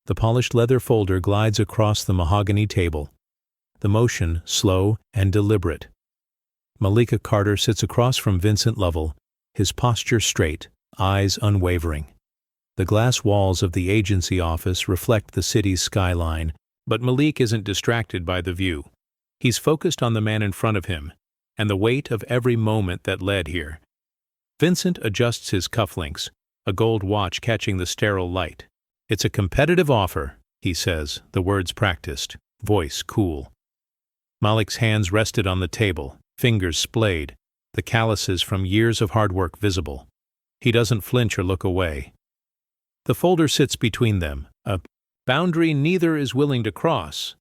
The polished leather folder glides across the mahogany table, the motion slow and deliberate. Malik Carter sits across from Vincent Lovell, his posture straight, eyes unwavering. The glass walls of the agency office reflect the city's skyline, but Malik isn't distracted by the view. He's focused on the man in front of him, and the weight of every moment that led here. Vincent adjusts his cufflinks, a gold watch catching the sterile light. "It's a competitive offer," he says, the words practiced, voice cool. Malik's hands rested on the table, fingers splayed, the calluses from years of hard work visible. He doesn't flinch or look away. The folder sits between them, a boundary neither is willing to cross.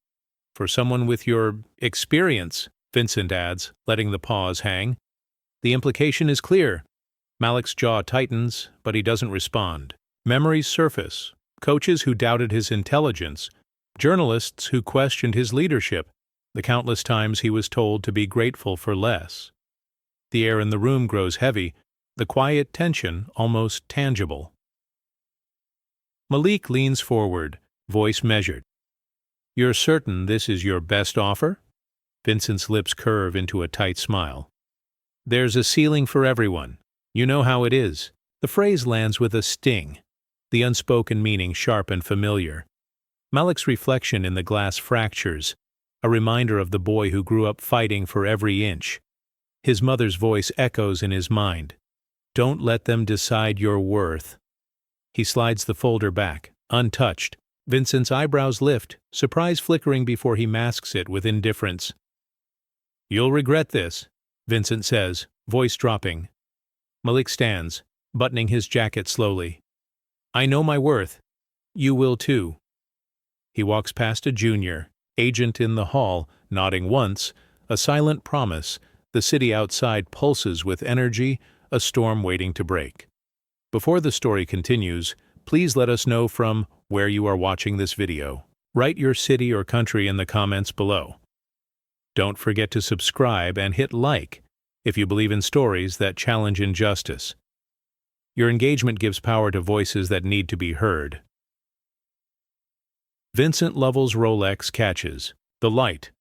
"For someone with your experience," Vincent adds, letting the pause hang. The implication is clear. Malik's jaw tightens, but he doesn't respond. Memories surface. Coaches who doubted his intelligence, journalists who questioned his leadership, the countless times he was told to be grateful for less. The air in the room grows heavy, the quiet tension almost tangible. Malik leans forward, voice measured. "You're certain this is your best offer?" Vincent's lips curve into a tight smile. "There's a ceiling for everyone. You know how it is." The phrase lands with a sting, the unspoken meaning sharp and familiar. Malik's reflection in the glass fractures, a reminder of the boy who grew up fighting for every inch. His mother's voice echoes in his mind. "Don't let them decide your worth." He slides the folder back, untouched. Vincent's eyebrows lift, surprise flickering before he masks it with indifference. "You'll regret this," Vincent says, voice dropping. Malik stands, buttoning his jacket slowly. "I know my worth. You will too." He walks past a junior, agent in the hall, nodding once, a silent promise. The city outside pulses with energy, a storm waiting to break. Before the story continues, please let us know from where you are watching this video. Write your city or country in the comments below. Don't forget to subscribe and hit like if you believe in stories that challenge injustice. Your engagement gives power to voices that need to be heard. Vincent Lovell's Rolex catches the light,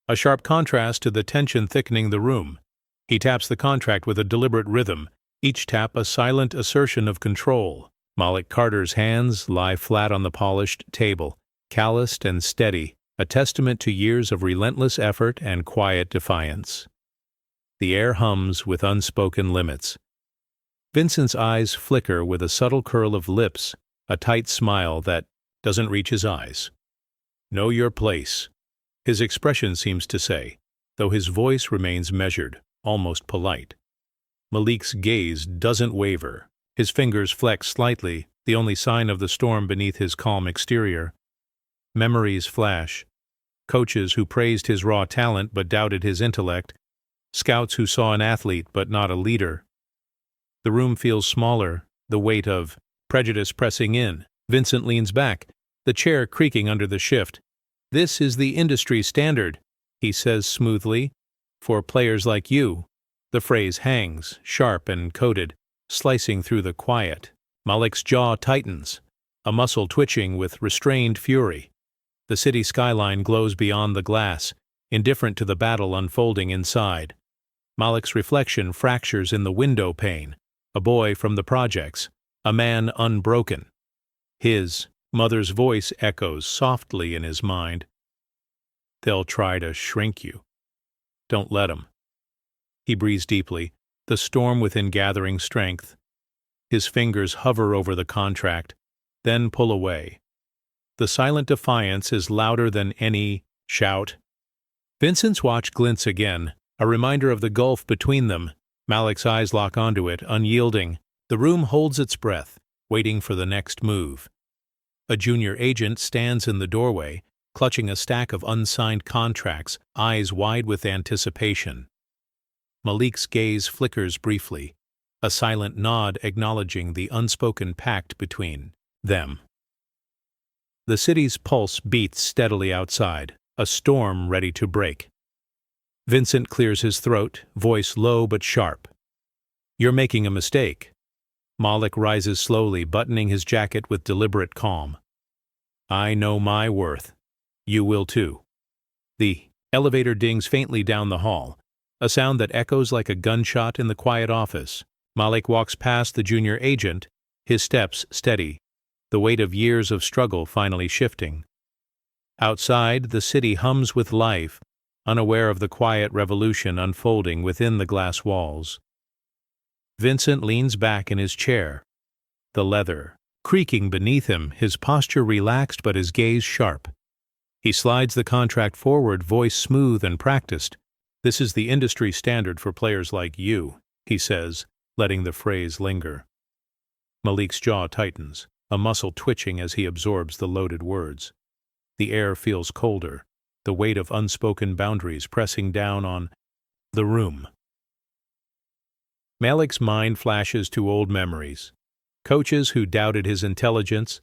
a sharp contrast to the tension thickening the room. He taps the contract with a deliberate rhythm, each tap a silent assertion of control. Malik Carter's hands lie flat on the polished table, calloused and steady, a testament to years of relentless effort and quiet defiance. The air hums with unspoken limits. Vincent's eyes flicker with a subtle curl of lips, a tight smile that doesn't reach his eyes. "Know your place," his expression seems to say, though his voice remains measured, almost polite. Malik's gaze doesn't waver. His fingers flex slightly, the only sign of the storm beneath his calm exterior. Memories flash. Coaches who praised his raw talent but doubted his intellect. Scouts who saw an athlete but not a leader. The room feels smaller, the weight of prejudice pressing in. Vincent leans back, the chair creaking under the shift. "This is the industry standard," he says smoothly. "For players like you." The phrase hangs, sharp and coded, slicing through the quiet. Malik's jaw tightens, a muscle twitching with restrained fury. The city skyline glows beyond the glass, indifferent to the battle unfolding inside. Malik's reflection fractures in the window pane, a boy from the projects, a man unbroken. His mother's voice echoes softly in his mind. "They'll try to shrink you. Don't let 'em." He breathes deeply, the storm within gathering strength. His fingers hover over the contract, then pull away. The silent defiance is louder than any shout. Vincent's watch glints again, a reminder of the gulf between them. Malik's eyes lock onto it, unyielding. The room holds its breath, waiting for the next move. A junior agent stands in the doorway, clutching a stack of unsigned contracts, eyes wide with anticipation. Malik's gaze flickers briefly, a silent nod acknowledging the unspoken pact between them. The city's pulse beats steadily outside, a storm ready to break. Vincent clears his throat, voice low but sharp. "You're making a mistake." Malik rises slowly, buttoning his jacket with deliberate calm. I know my worth. You will too. The elevator dings faintly down the hall, a sound that echoes like a gunshot in the quiet office. Malik walks past the junior agent, his steps steady, the weight of years of struggle finally shifting. Outside, the city hums with life, unaware of the quiet revolution unfolding within the glass walls. Vincent leans back in his chair, the leather creaking beneath him, his posture relaxed but his gaze sharp. He slides the contract forward, voice smooth and practiced. "This is the industry standard for players like you," he says, letting the phrase linger. Malik's jaw tightens, a muscle twitching as he absorbs the loaded words. The air feels colder, the weight of unspoken boundaries pressing down on the room. Malik's mind flashes to old memories. Coaches who doubted his intelligence,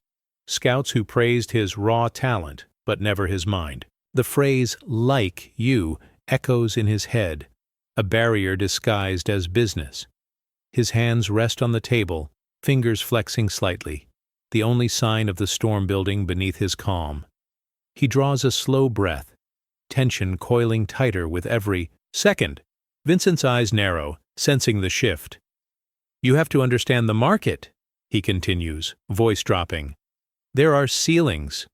scouts who praised his raw talent, but never his mind. The phrase, "like you," echoes in his head, a barrier disguised as business. His hands rest on the table, fingers flexing slightly, the only sign of the storm building beneath his calm. He draws a slow breath, tension coiling tighter with every second. Vincent's eyes narrow, sensing the shift. "You have to understand the market," he continues, voice dropping. "There are ceilings."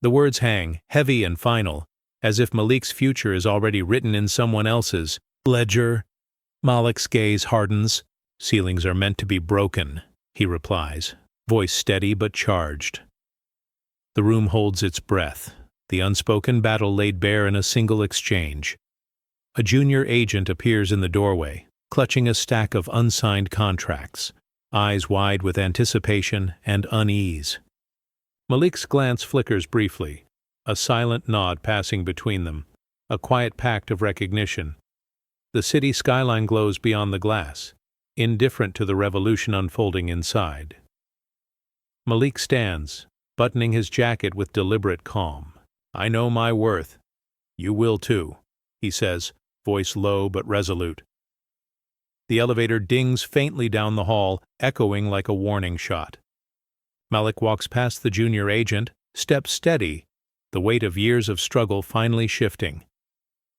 The words hang, heavy and final, as if Malik's future is already written in someone else's ledger. Malik's gaze hardens. "Ceilings are meant to be broken," he replies, voice steady but charged. The room holds its breath, the unspoken battle laid bare in a single exchange. A junior agent appears in the doorway, clutching a stack of unsigned contracts, eyes wide with anticipation and unease. Malik's glance flickers briefly, a silent nod passing between them, a quiet pact of recognition. The city skyline glows beyond the glass, indifferent to the revolution unfolding inside. Malik stands, buttoning his jacket with deliberate calm. "I know my worth. You will too," he says, voice low but resolute. The elevator dings faintly down the hall, echoing like a warning shot. Malik walks past the junior agent, steps steady, the weight of years of struggle finally shifting.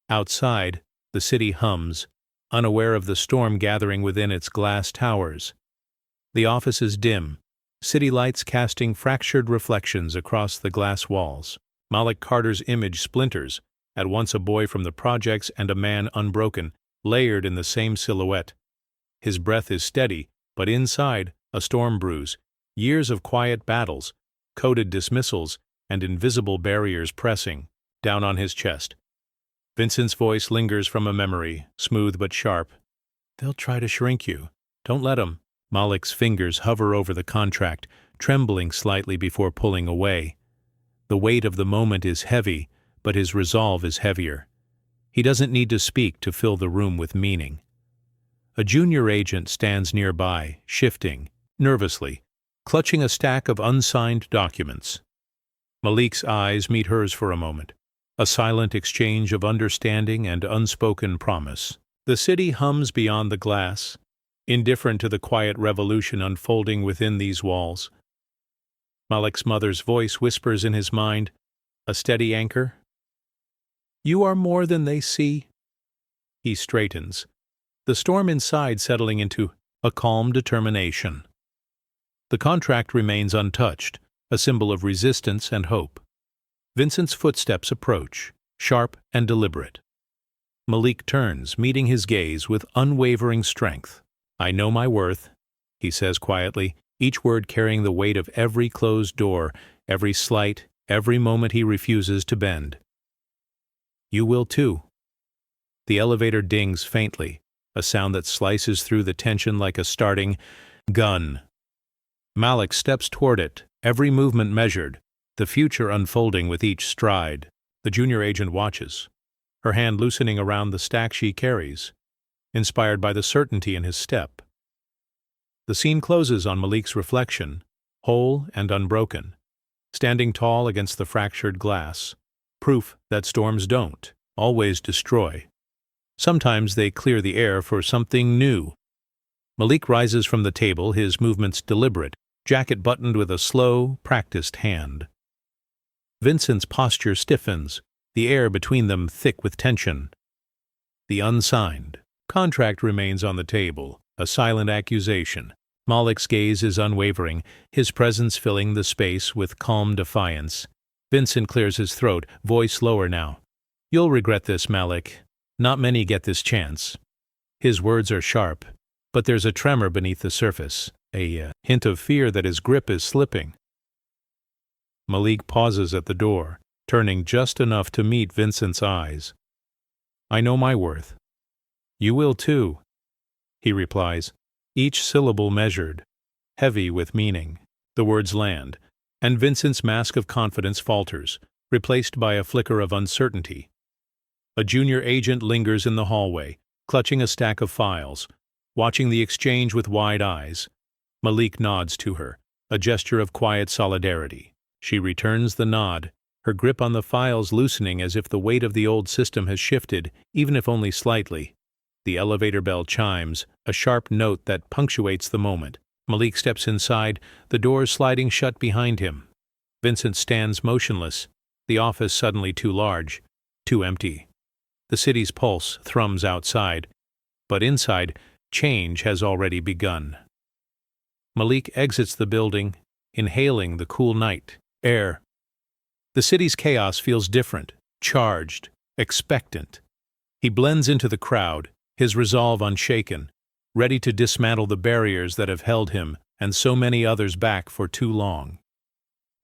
Outside, the city hums, unaware of the storm gathering within its glass towers. The office is dim, city lights casting fractured reflections across the glass walls. Malik Carter's image splinters, at once a boy from the projects and a man unbroken, layered in the same silhouette. His breath is steady, but inside, a storm brews, years of quiet battles, coded dismissals, and invisible barriers pressing down on his chest. Vincent's voice lingers from a memory, smooth but sharp. "They'll try to shrink you. Don't let 'em." Malik's fingers hover over the contract, trembling slightly before pulling away. The weight of the moment is heavy, but his resolve is heavier. He doesn't need to speak to fill the room with meaning. A junior agent stands nearby, shifting, nervously, clutching a stack of unsigned documents. Malik's eyes meet hers for a moment, a silent exchange of understanding and unspoken promise. The city hums beyond the glass, indifferent to the quiet revolution unfolding within these walls. Malik's mother's voice whispers in his mind, a steady anchor. "You are more than they see." He straightens, the storm inside settling into a calm determination. The contract remains untouched, a symbol of resistance and hope. Vincent's footsteps approach, sharp and deliberate. Malik turns, meeting his gaze with unwavering strength. "I know my worth," he says quietly, each word carrying the weight of every closed door, every slight, every moment he refuses to bend. "You will too." The elevator dings faintly, a sound that slices through the tension like a starting gun. Malik steps toward it, every movement measured, the future unfolding with each stride. The junior agent watches, her hand loosening around the stack she carries, inspired by the certainty in his step. The scene closes on Malik's reflection, whole and unbroken, standing tall against the fractured glass, proof that storms don't always destroy. Sometimes they clear the air for something new. Malik rises from the table, his movements deliberate, jacket buttoned with a slow, practiced hand. Vincent's posture stiffens, the air between them thick with tension. The unsigned contract remains on the table, a silent accusation. Malik's gaze is unwavering, his presence filling the space with calm defiance. Vincent clears his throat, voice lower now. "You'll regret this, Malik. Not many get this chance." His words are sharp, but there's a tremor beneath the surface, a hint of fear that his grip is slipping. Malik pauses at the door, turning just enough to meet Vincent's eyes. "I know my worth. You will too," he replies, each syllable measured, heavy with meaning. The words land, and Vincent's mask of confidence falters, replaced by a flicker of uncertainty. A junior agent lingers in the hallway, clutching a stack of files, watching the exchange with wide eyes. Malik nods to her, a gesture of quiet solidarity. She returns the nod, her grip on the files loosening as if the weight of the old system has shifted, even if only slightly. The elevator bell chimes, a sharp note that punctuates the moment. Malik steps inside, the doors sliding shut behind him. Vincent stands motionless, the office suddenly too large, too empty. The city's pulse thrums outside, but inside, change has already begun. Malik exits the building, inhaling the cool night air. The city's chaos feels different, charged, expectant. He blends into the crowd, his resolve unshaken, ready to dismantle the barriers that have held him and so many others back for too long.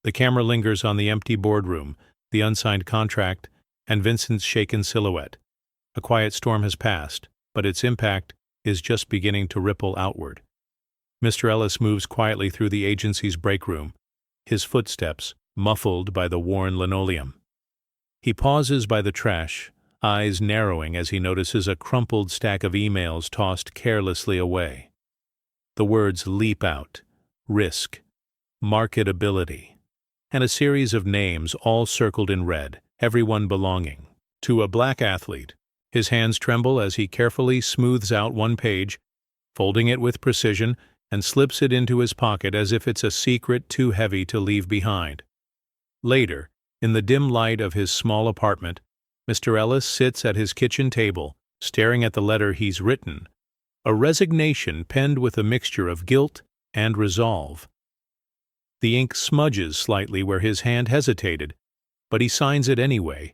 The camera lingers on the empty boardroom, the unsigned contract, and Vincent's shaken silhouette. A quiet storm has passed, but its impact is just beginning to ripple outward. Mr. Ellis moves quietly through the agency's break room, his footsteps muffled by the worn linoleum. He pauses by the trash, eyes narrowing as he notices a crumpled stack of emails tossed carelessly away. The words leap out: risk, marketability, and a series of names all circled in red, everyone belonging to a black athlete. His hands tremble as he carefully smooths out one page, folding it with precision, and slips it into his pocket as if it's a secret too heavy to leave behind. Later, in the dim light of his small apartment, Mr. Ellis sits at his kitchen table, staring at the letter he's written, a resignation penned with a mixture of guilt and resolve. The ink smudges slightly where his hand hesitated, but he signs it anyway,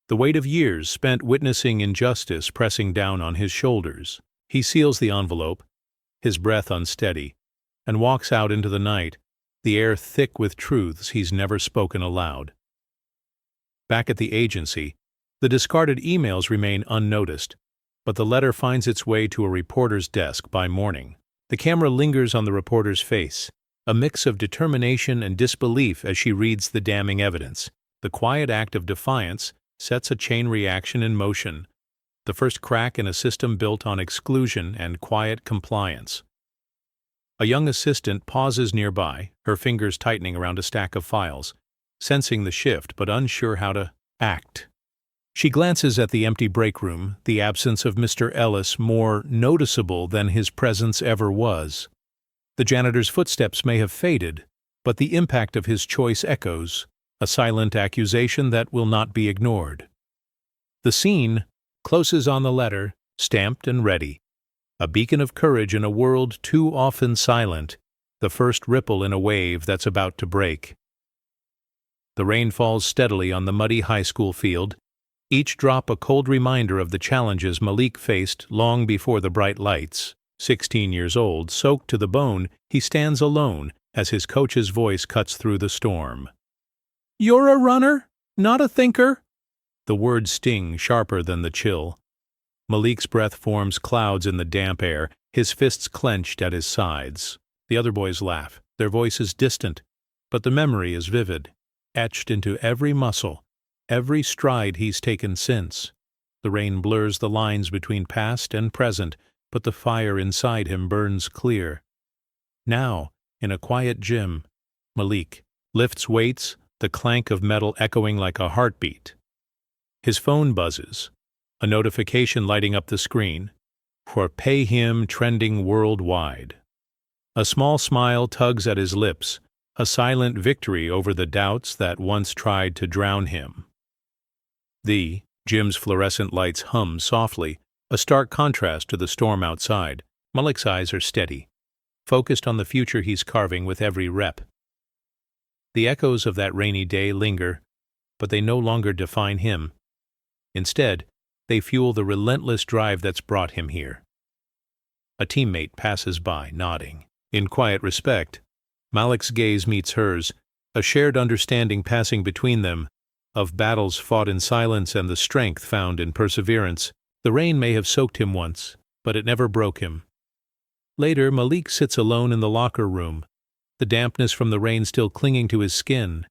the weight of years spent witnessing injustice pressing down on his shoulders. He seals the envelope, his breath unsteady, and walks out into the night, the air thick with truths he's never spoken aloud. Back at the agency, the discarded emails remain unnoticed, but the letter finds its way to a reporter's desk by morning. The camera lingers on the reporter's face, a mix of determination and disbelief as she reads the damning evidence. The quiet act of defiance sets a chain reaction in motion, the first crack in a system built on exclusion and quiet compliance. A young assistant pauses nearby, her fingers tightening around a stack of files, sensing the shift but unsure how to act. She glances at the empty break room, the absence of Mr. Ellis more noticeable than his presence ever was. The janitor's footsteps may have faded, but the impact of his choice echoes, a silent accusation that will not be ignored. The scene closes on the letter, stamped and ready, a beacon of courage in a world too often silent, the first ripple in a wave that's about to break. The rain falls steadily on the muddy high school field, each drop a cold reminder of the challenges Malik faced long before the bright lights. 16 years old, soaked to the bone, he stands alone as his coach's voice cuts through the storm. "You're a runner, not a thinker." The words sting sharper than the chill. Malik's breath forms clouds in the damp air, his fists clenched at his sides. The other boys laugh, their voices distant, but the memory is vivid, etched into every muscle, every stride he's taken since. The rain blurs the lines between past and present, but the fire inside him burns clear. Now, in a quiet gym, Malik lifts weights, the clank of metal echoing like a heartbeat. His phone buzzes, a notification lighting up the screen, for Pay Him trending worldwide. A small smile tugs at his lips, a silent victory over the doubts that once tried to drown him. The gym's fluorescent lights hum softly, a stark contrast to the storm outside. Malik's eyes are steady, focused on the future he's carving with every rep. The echoes of that rainy day linger, but they no longer define him. Instead, they fuel the relentless drive that's brought him here. A teammate passes by, nodding. In quiet respect, Malik's gaze meets hers, a shared understanding passing between them, of battles fought in silence and the strength found in perseverance. The rain may have soaked him once, but it never broke him. Later, Malik sits alone in the locker room, the dampness from the rain still clinging to his skin.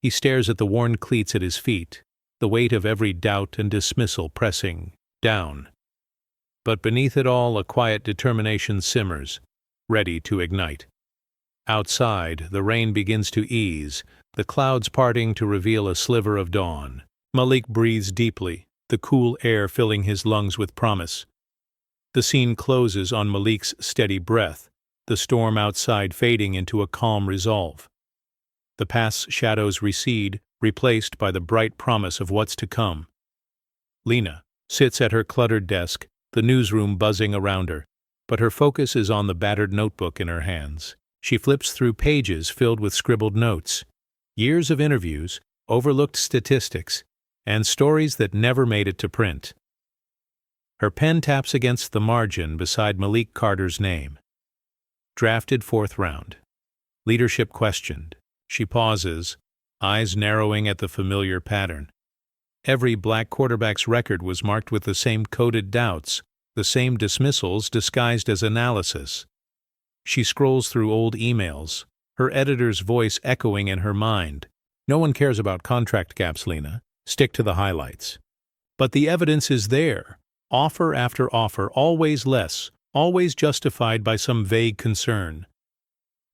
He stares at the worn cleats at his feet, the weight of every doubt and dismissal pressing down. But beneath it all, a quiet determination simmers, ready to ignite. Outside, the rain begins to ease, the clouds parting to reveal a sliver of dawn. Malik breathes deeply, the cool air filling his lungs with promise. The scene closes on Malik's steady breath, the storm outside fading into a calm resolve. The past's shadows recede, replaced by the bright promise of what's to come. Lena sits at her cluttered desk, the newsroom buzzing around her, but her focus is on the battered notebook in her hands. She flips through pages filled with scribbled notes, years of interviews, overlooked statistics, and stories that never made it to print. Her pen taps against the margin beside Malik Carter's name. Drafted 4th round. Leadership questioned. She pauses, eyes narrowing at the familiar pattern. Every black quarterback's record was marked with the same coded doubts, the same dismissals disguised as analysis. She scrolls through old emails, her editor's voice echoing in her mind. No one cares about contract gaps, Lena. Stick to the highlights. But the evidence is there. Offer after offer, always less, always justified by some vague concern.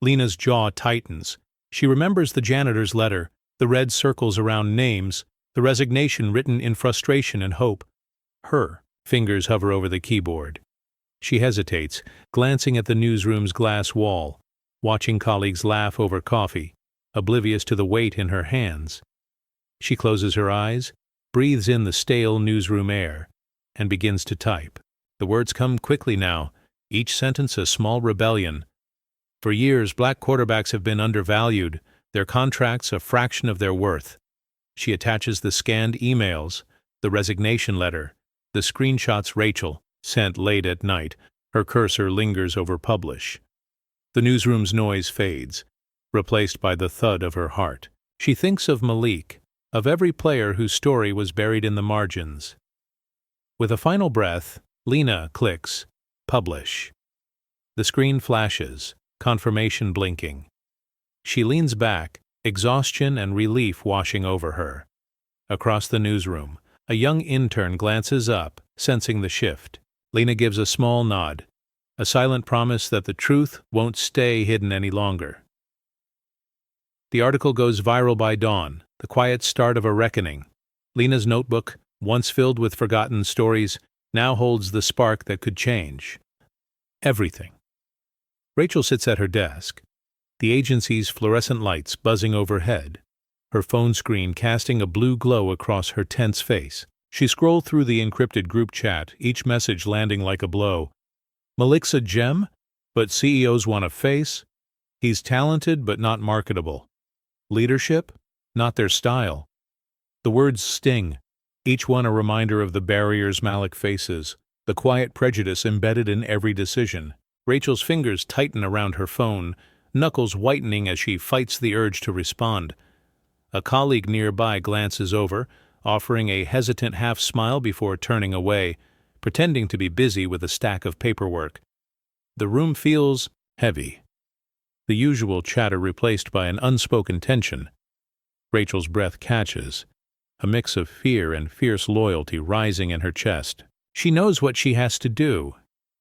Lena's jaw tightens. She remembers the janitor's letter, the red circles around names, the resignation written in frustration and hope. Her fingers hover over the keyboard. She hesitates, glancing at the newsroom's glass wall, watching colleagues laugh over coffee, oblivious to the weight in her hands. She closes her eyes, breathes in the stale newsroom air, and begins to type. The words come quickly now, each sentence a small rebellion. For years, black quarterbacks have been undervalued, their contracts a fraction of their worth. She attaches the scanned emails, the resignation letter, the screenshots Rachel sent late at night. Her cursor lingers over publish. The newsroom's noise fades, replaced by the thud of her heart. She thinks of Malik, of every player whose story was buried in the margins. With a final breath, Lena clicks publish. The screen flashes, confirmation blinking. She leans back, exhaustion and relief washing over her. Across the newsroom, a young intern glances up, sensing the shift. Lena gives a small nod, a silent promise that the truth won't stay hidden any longer. The article goes viral by dawn, the quiet start of a reckoning. Lena's notebook, once filled with forgotten stories, now holds the spark that could change everything. Rachel sits at her desk, the agency's fluorescent lights buzzing overhead, her phone screen casting a blue glow across her tense face. She scrolled through the encrypted group chat, each message landing like a blow. Malik's a gem, but CEOs want a face. He's talented but not marketable. Leadership? Not their style. The words sting, each one a reminder of the barriers Malik faces, the quiet prejudice embedded in every decision. Rachel's fingers tighten around her phone, knuckles whitening as she fights the urge to respond. A colleague nearby glances over, offering a hesitant half-smile before turning away, pretending to be busy with a stack of paperwork. The room feels heavy, the usual chatter replaced by an unspoken tension. Rachel's breath catches, a mix of fear and fierce loyalty rising in her chest. She knows what she has to do.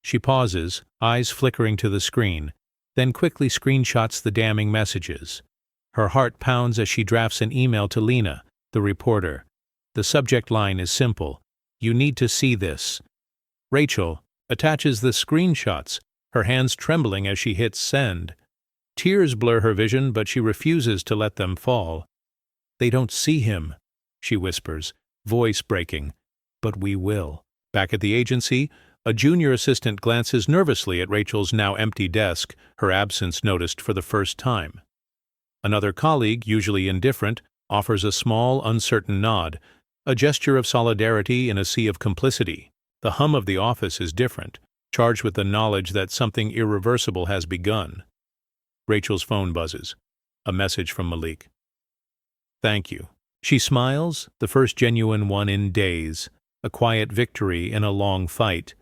She pauses, eyes flickering to the screen, then quickly screenshots the damning messages. Her heart pounds as she drafts an email to Lena, the reporter. The subject line is simple: "You need to see this." Rachel attaches the screenshots, her hands trembling as she hits send. Tears blur her vision, but she refuses to let them fall. "They don't see him," she whispers, voice breaking. "But we will." Back at the agency, a junior assistant glances nervously at Rachel's now empty desk, her absence noticed for the first time. Another colleague, usually indifferent, offers a small, uncertain nod, a gesture of solidarity in a sea of complicity. The hum of the office is different, charged with the knowledge that something irreversible has begun. Rachel's phone buzzes. A message from Malik. "Thank you." She smiles, the first genuine one in days, a quiet victory in a long fight.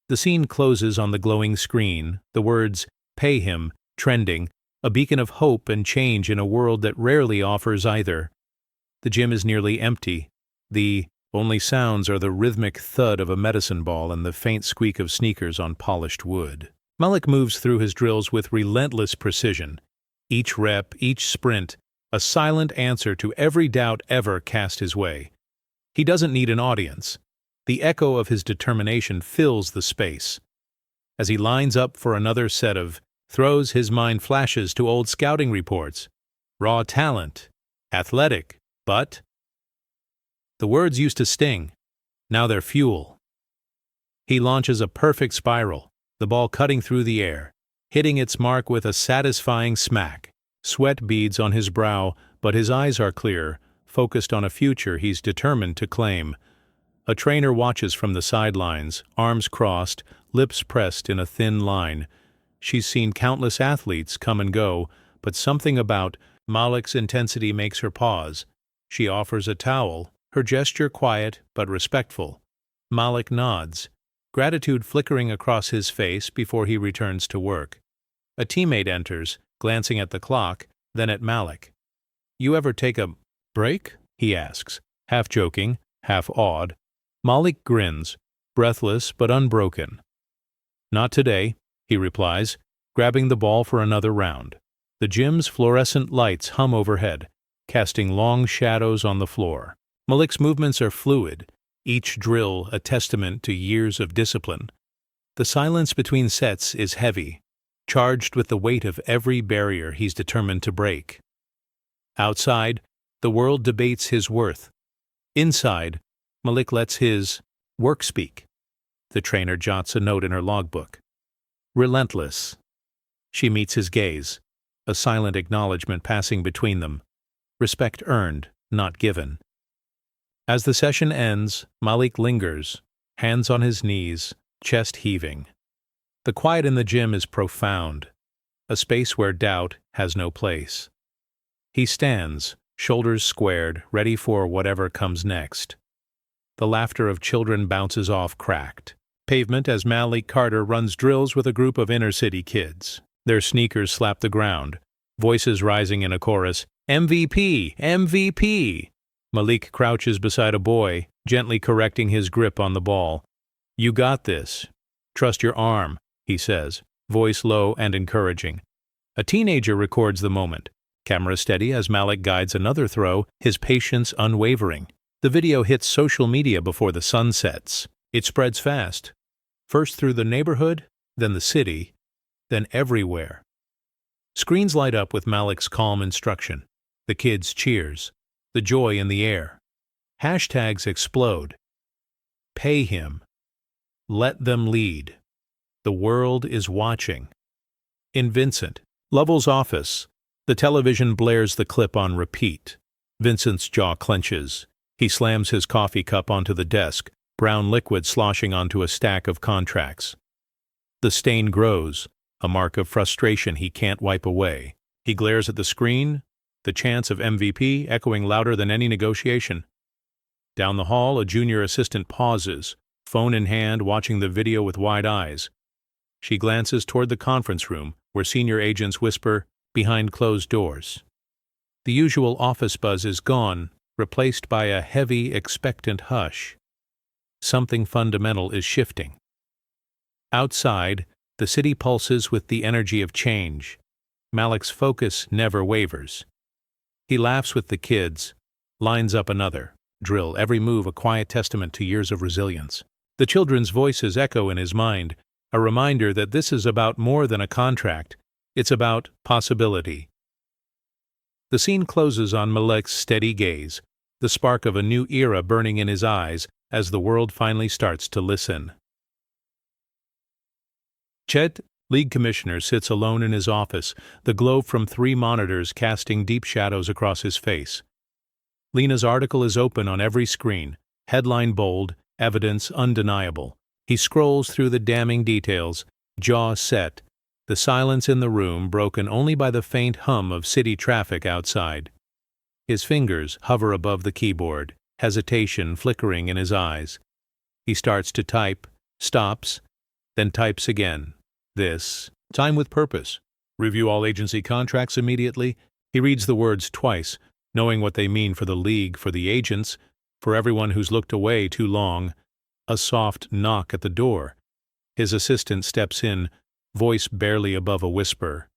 The scene closes on the glowing screen, the words, "Pay him," trending, a beacon of hope and change in a world that rarely offers either. The gym is nearly empty. The only sounds are the rhythmic thud of a medicine ball and the faint squeak of sneakers on polished wood. Malik moves through his drills with relentless precision. Each rep, each sprint, a silent answer to every doubt ever cast his way. He doesn't need an audience. The echo of his determination fills the space. As he lines up for another set of throws, his mind flashes to old scouting reports. Raw talent, athletic, but... The words used to sting. Now they're fuel. He launches a perfect spiral, the ball cutting through the air, hitting its mark with a satisfying smack. Sweat beads on his brow, but his eyes are clear, focused on a future he's determined to claim. A trainer watches from the sidelines, arms crossed, lips pressed in a thin line. She's seen countless athletes come and go, but something about Malik's intensity makes her pause. She offers a towel, her gesture quiet but respectful. Malik nods, gratitude flickering across his face before he returns to work. A teammate enters, glancing at the clock, then at Malik. "You ever take a break?" he asks, half joking, half awed. Malik grins, breathless but unbroken. "Not today," he replies, grabbing the ball for another round. The gym's fluorescent lights hum overhead, casting long shadows on the floor. Malik's movements are fluid, each drill a testament to years of discipline. The silence between sets is heavy, charged with the weight of every barrier he's determined to break. Outside, the world debates his worth. Inside, Malik lets his work speak. The trainer jots a note in her logbook. Relentless. She meets his gaze, a silent acknowledgement passing between them. Respect earned, not given. As the session ends, Malik lingers, hands on his knees, chest heaving. The quiet in the gym is profound, a space where doubt has no place. He stands, shoulders squared, ready for whatever comes next. The laughter of children bounces off cracked pavement as Malik Carter runs drills with a group of inner-city kids. Their sneakers slap the ground, voices rising in a chorus, "MVP! MVP!" Malik crouches beside a boy, gently correcting his grip on the ball. "You got this. Trust your arm," he says, voice low and encouraging. A teenager records the moment, camera steady as Malik guides another throw, his patience unwavering. The video hits social media before the sun sets. It spreads fast, first through the neighborhood, then the city, then everywhere. Screens light up with Malik's calm instruction, the kids' cheers, the joy in the air. Hashtags explode. Pay him. Let them lead. The world is watching. In Vincent, Lovell's office, the television blares the clip on repeat. Vincent's jaw clenches. He slams his coffee cup onto the desk, brown liquid sloshing onto a stack of contracts. The stain grows, a mark of frustration he can't wipe away. He glares at the screen, the chants of MVP echoing louder than any negotiation. Down the hall, a junior assistant pauses, phone in hand, watching the video with wide eyes. She glances toward the conference room, where senior agents whisper, behind closed doors. The usual office buzz is gone, replaced by a heavy, expectant hush. Something fundamental is shifting. Outside, the city pulses with the energy of change. Malik's focus never wavers. He laughs with the kids, lines up another drill, every move a quiet testament to years of resilience. The children's voices echo in his mind, a reminder that this is about more than a contract. It's about possibility. The scene closes on Malik's steady gaze, the spark of a new era burning in his eyes as the world finally starts to listen. Chet, league commissioner, sits alone in his office, the glow from 3 monitors casting deep shadows across his face. Lena's article is open on every screen, headline bold, evidence undeniable. He scrolls through the damning details, jaw set, the silence in the room broken only by the faint hum of city traffic outside. His fingers hover above the keyboard, hesitation flickering in his eyes. He starts to type, stops, then types again. This time with purpose. Review all agency contracts immediately. He reads the words twice, knowing what they mean for the league, for the agents, for everyone who's looked away too long. A soft knock at the door. His assistant steps in, voice barely above a whisper.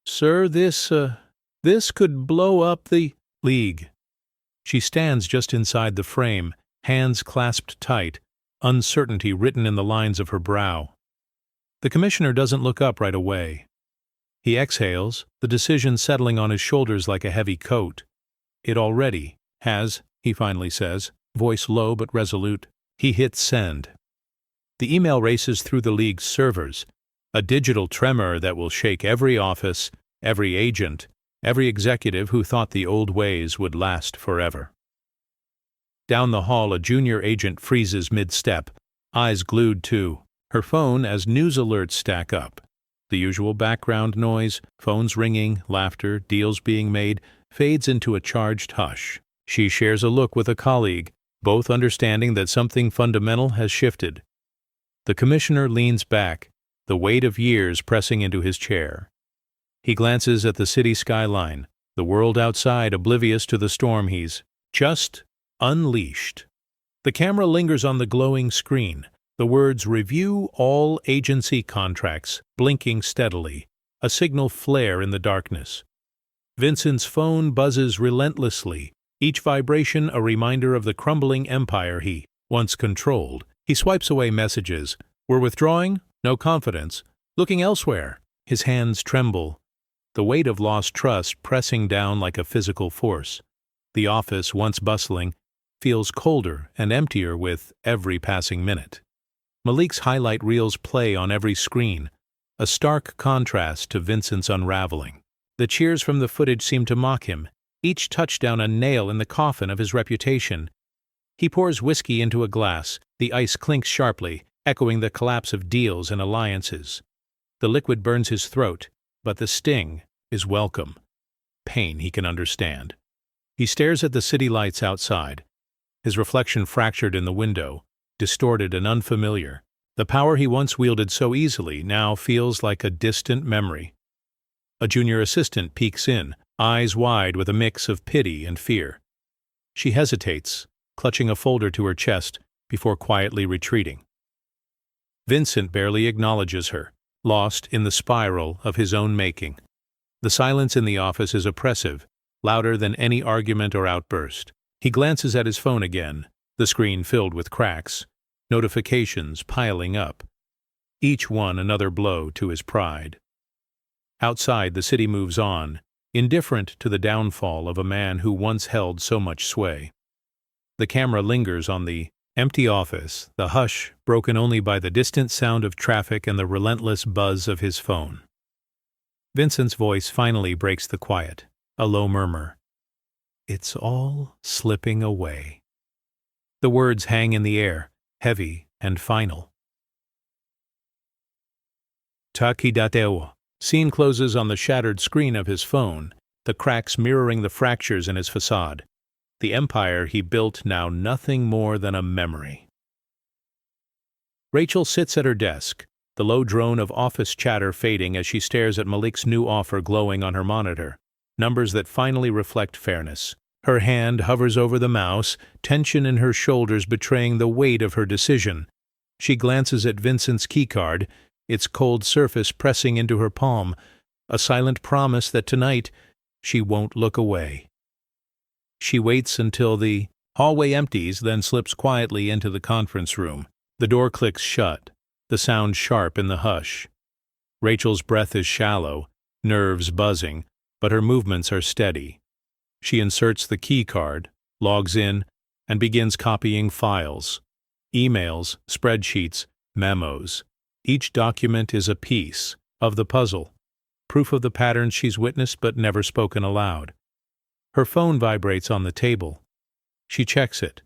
"Sir, this could blow up the league." She stands just inside the frame, hands clasped tight, uncertainty written in the lines of her brow. The commissioner doesn't look up right away. He exhales, the decision settling on his shoulders like a heavy coat. It already has, he finally says, voice low but resolute. He hits send. The email races through the league's servers, a digital tremor that will shake every office, every agent, every executive who thought the old ways would last forever. Down the hall, a junior agent freezes mid-step, eyes glued to her phone as news alerts stack up. The usual background noise, phones ringing, laughter, deals being made, fades into a charged hush. She shares a look with a colleague, both understanding that something fundamental has shifted. The commissioner leans back, the weight of years pressing into his chair. He glances at the city skyline, the world outside oblivious to the storm he's just unleashed. The camera lingers on the glowing screen, the words "Review all agency contracts" blinking steadily, a signal flare in the darkness. Vincent's phone buzzes relentlessly, each vibration a reminder of the crumbling empire he once controlled. He swipes away messages. "We're withdrawing? No confidence. Looking elsewhere." His hands tremble, the weight of lost trust pressing down like a physical force. The office, once bustling, feels colder and emptier with every passing minute. Malik's highlight reels play on every screen, a stark contrast to Vincent's unraveling. The cheers from the footage seem to mock him, each touchdown a nail in the coffin of his reputation. He pours whiskey into a glass, the ice clinks sharply, echoing the collapse of deals and alliances. The liquid burns his throat, but the sting is welcome. Pain he can understand. He stares at the city lights outside, his reflection fractured in the window, distorted and unfamiliar. The power he once wielded so easily now feels like a distant memory. A junior assistant peeks in, eyes wide with a mix of pity and fear. She hesitates, clutching a folder to her chest, before quietly retreating. Vincent barely acknowledges her, lost in the spiral of his own making. The silence in the office is oppressive, louder than any argument or outburst. He glances at his phone again, the screen filled with cracks, notifications piling up, each one another blow to his pride. Outside, the city moves on, indifferent to the downfall of a man who once held so much sway. The camera lingers on the empty office, the hush broken only by the distant sound of traffic and the relentless buzz of his phone. Vincent's voice finally breaks the quiet, a low murmur. "It's all slipping away." The words hang in the air, heavy and final. Takidateo. Scene closes on the shattered screen of his phone, the cracks mirroring the fractures in his facade. The empire he built now nothing more than a memory. Rachel sits at her desk, the low drone of office chatter fading as she stares at Malik's new offer glowing on her monitor, numbers that finally reflect fairness. Her hand hovers over the mouse, tension in her shoulders betraying the weight of her decision. She glances at Vincent's keycard, its cold surface pressing into her palm, a silent promise that tonight she won't look away. She waits until the hallway empties, then slips quietly into the conference room. The door clicks shut, the sound sharp in the hush. Rachel's breath is shallow, nerves buzzing, but her movements are steady. She inserts the key card, logs in, and begins copying files. Emails, spreadsheets, memos. Each document is a piece of the puzzle, proof of the patterns she's witnessed but never spoken aloud. Her phone vibrates on the table. She checks it.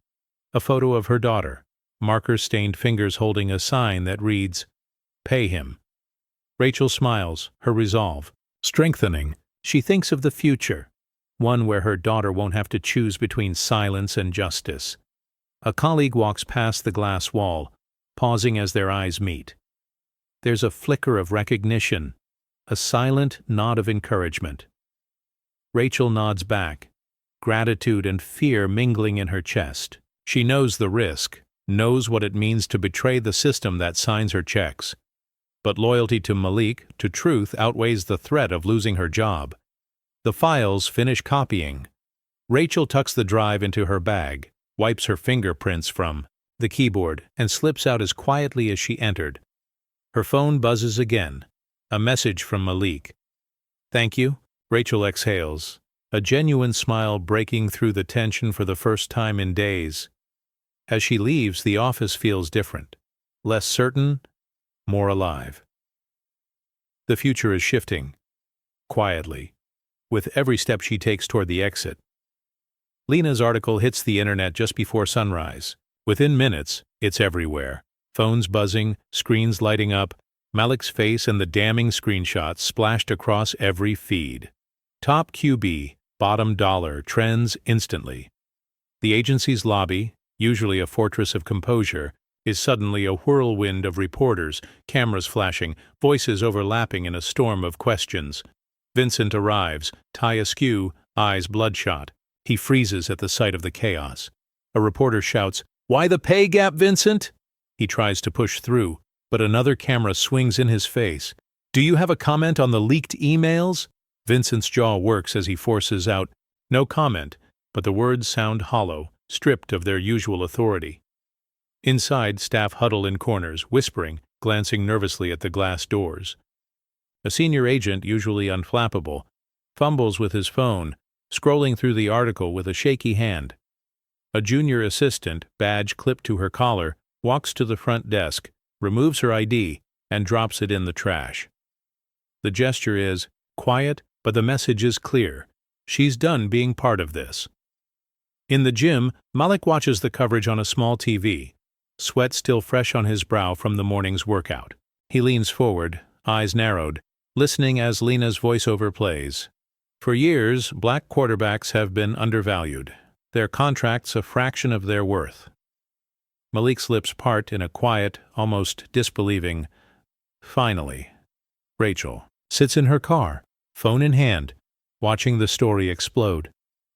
A photo of her daughter, marker-stained fingers holding a sign that reads, "Pay him." Rachel smiles, her resolve strengthening. She thinks of the future, one where her daughter won't have to choose between silence and justice. A colleague walks past the glass wall, pausing as their eyes meet. There's a flicker of recognition, a silent nod of encouragement. Rachel nods back, gratitude and fear mingling in her chest. She knows the risk, knows what it means to betray the system that signs her checks. But loyalty to Malik, to truth, outweighs the threat of losing her job. The files finish copying. Rachel tucks the drive into her bag, wipes her fingerprints from the keyboard, and slips out as quietly as she entered. Her phone buzzes again. A message from Malik. "Thank you," Rachel exhales, a genuine smile breaking through the tension for the first time in days. As she leaves, the office feels different, less certain, more alive. The future is shifting, quietly, with every step she takes toward the exit. Lena's article hits the internet just before sunrise. Within minutes, it's everywhere. Phones buzzing, screens lighting up, Malik's face and the damning screenshots splashed across every feed. Top QB, bottom dollar trends instantly. The agency's lobby, usually a fortress of composure, is suddenly a whirlwind of reporters, cameras flashing, voices overlapping in a storm of questions. Vincent arrives, tie askew, eyes bloodshot. He freezes at the sight of the chaos. A reporter shouts, "Why the pay gap, Vincent?" He tries to push through, but another camera swings in his face. "Do you have a comment on the leaked emails?" Vincent's jaw works as he forces out, "No comment," but the words sound hollow, stripped of their usual authority. Inside, staff huddle in corners, whispering, glancing nervously at the glass doors. A senior agent, usually unflappable, fumbles with his phone, scrolling through the article with a shaky hand. A junior assistant, badge clipped to her collar, walks to the front desk, removes her ID, and drops it in the trash. The gesture is quiet, but the message is clear. She's done being part of this. In the gym, Malik watches the coverage on a small TV, sweat still fresh on his brow from the morning's workout. He leans forward, eyes narrowed, listening as Lena's voiceover plays. For years, black quarterbacks have been undervalued, their contracts a fraction of their worth. Malik's lips part in a quiet, almost disbelieving, "Finally." Rachel sits in her car, phone in hand, watching the story explode.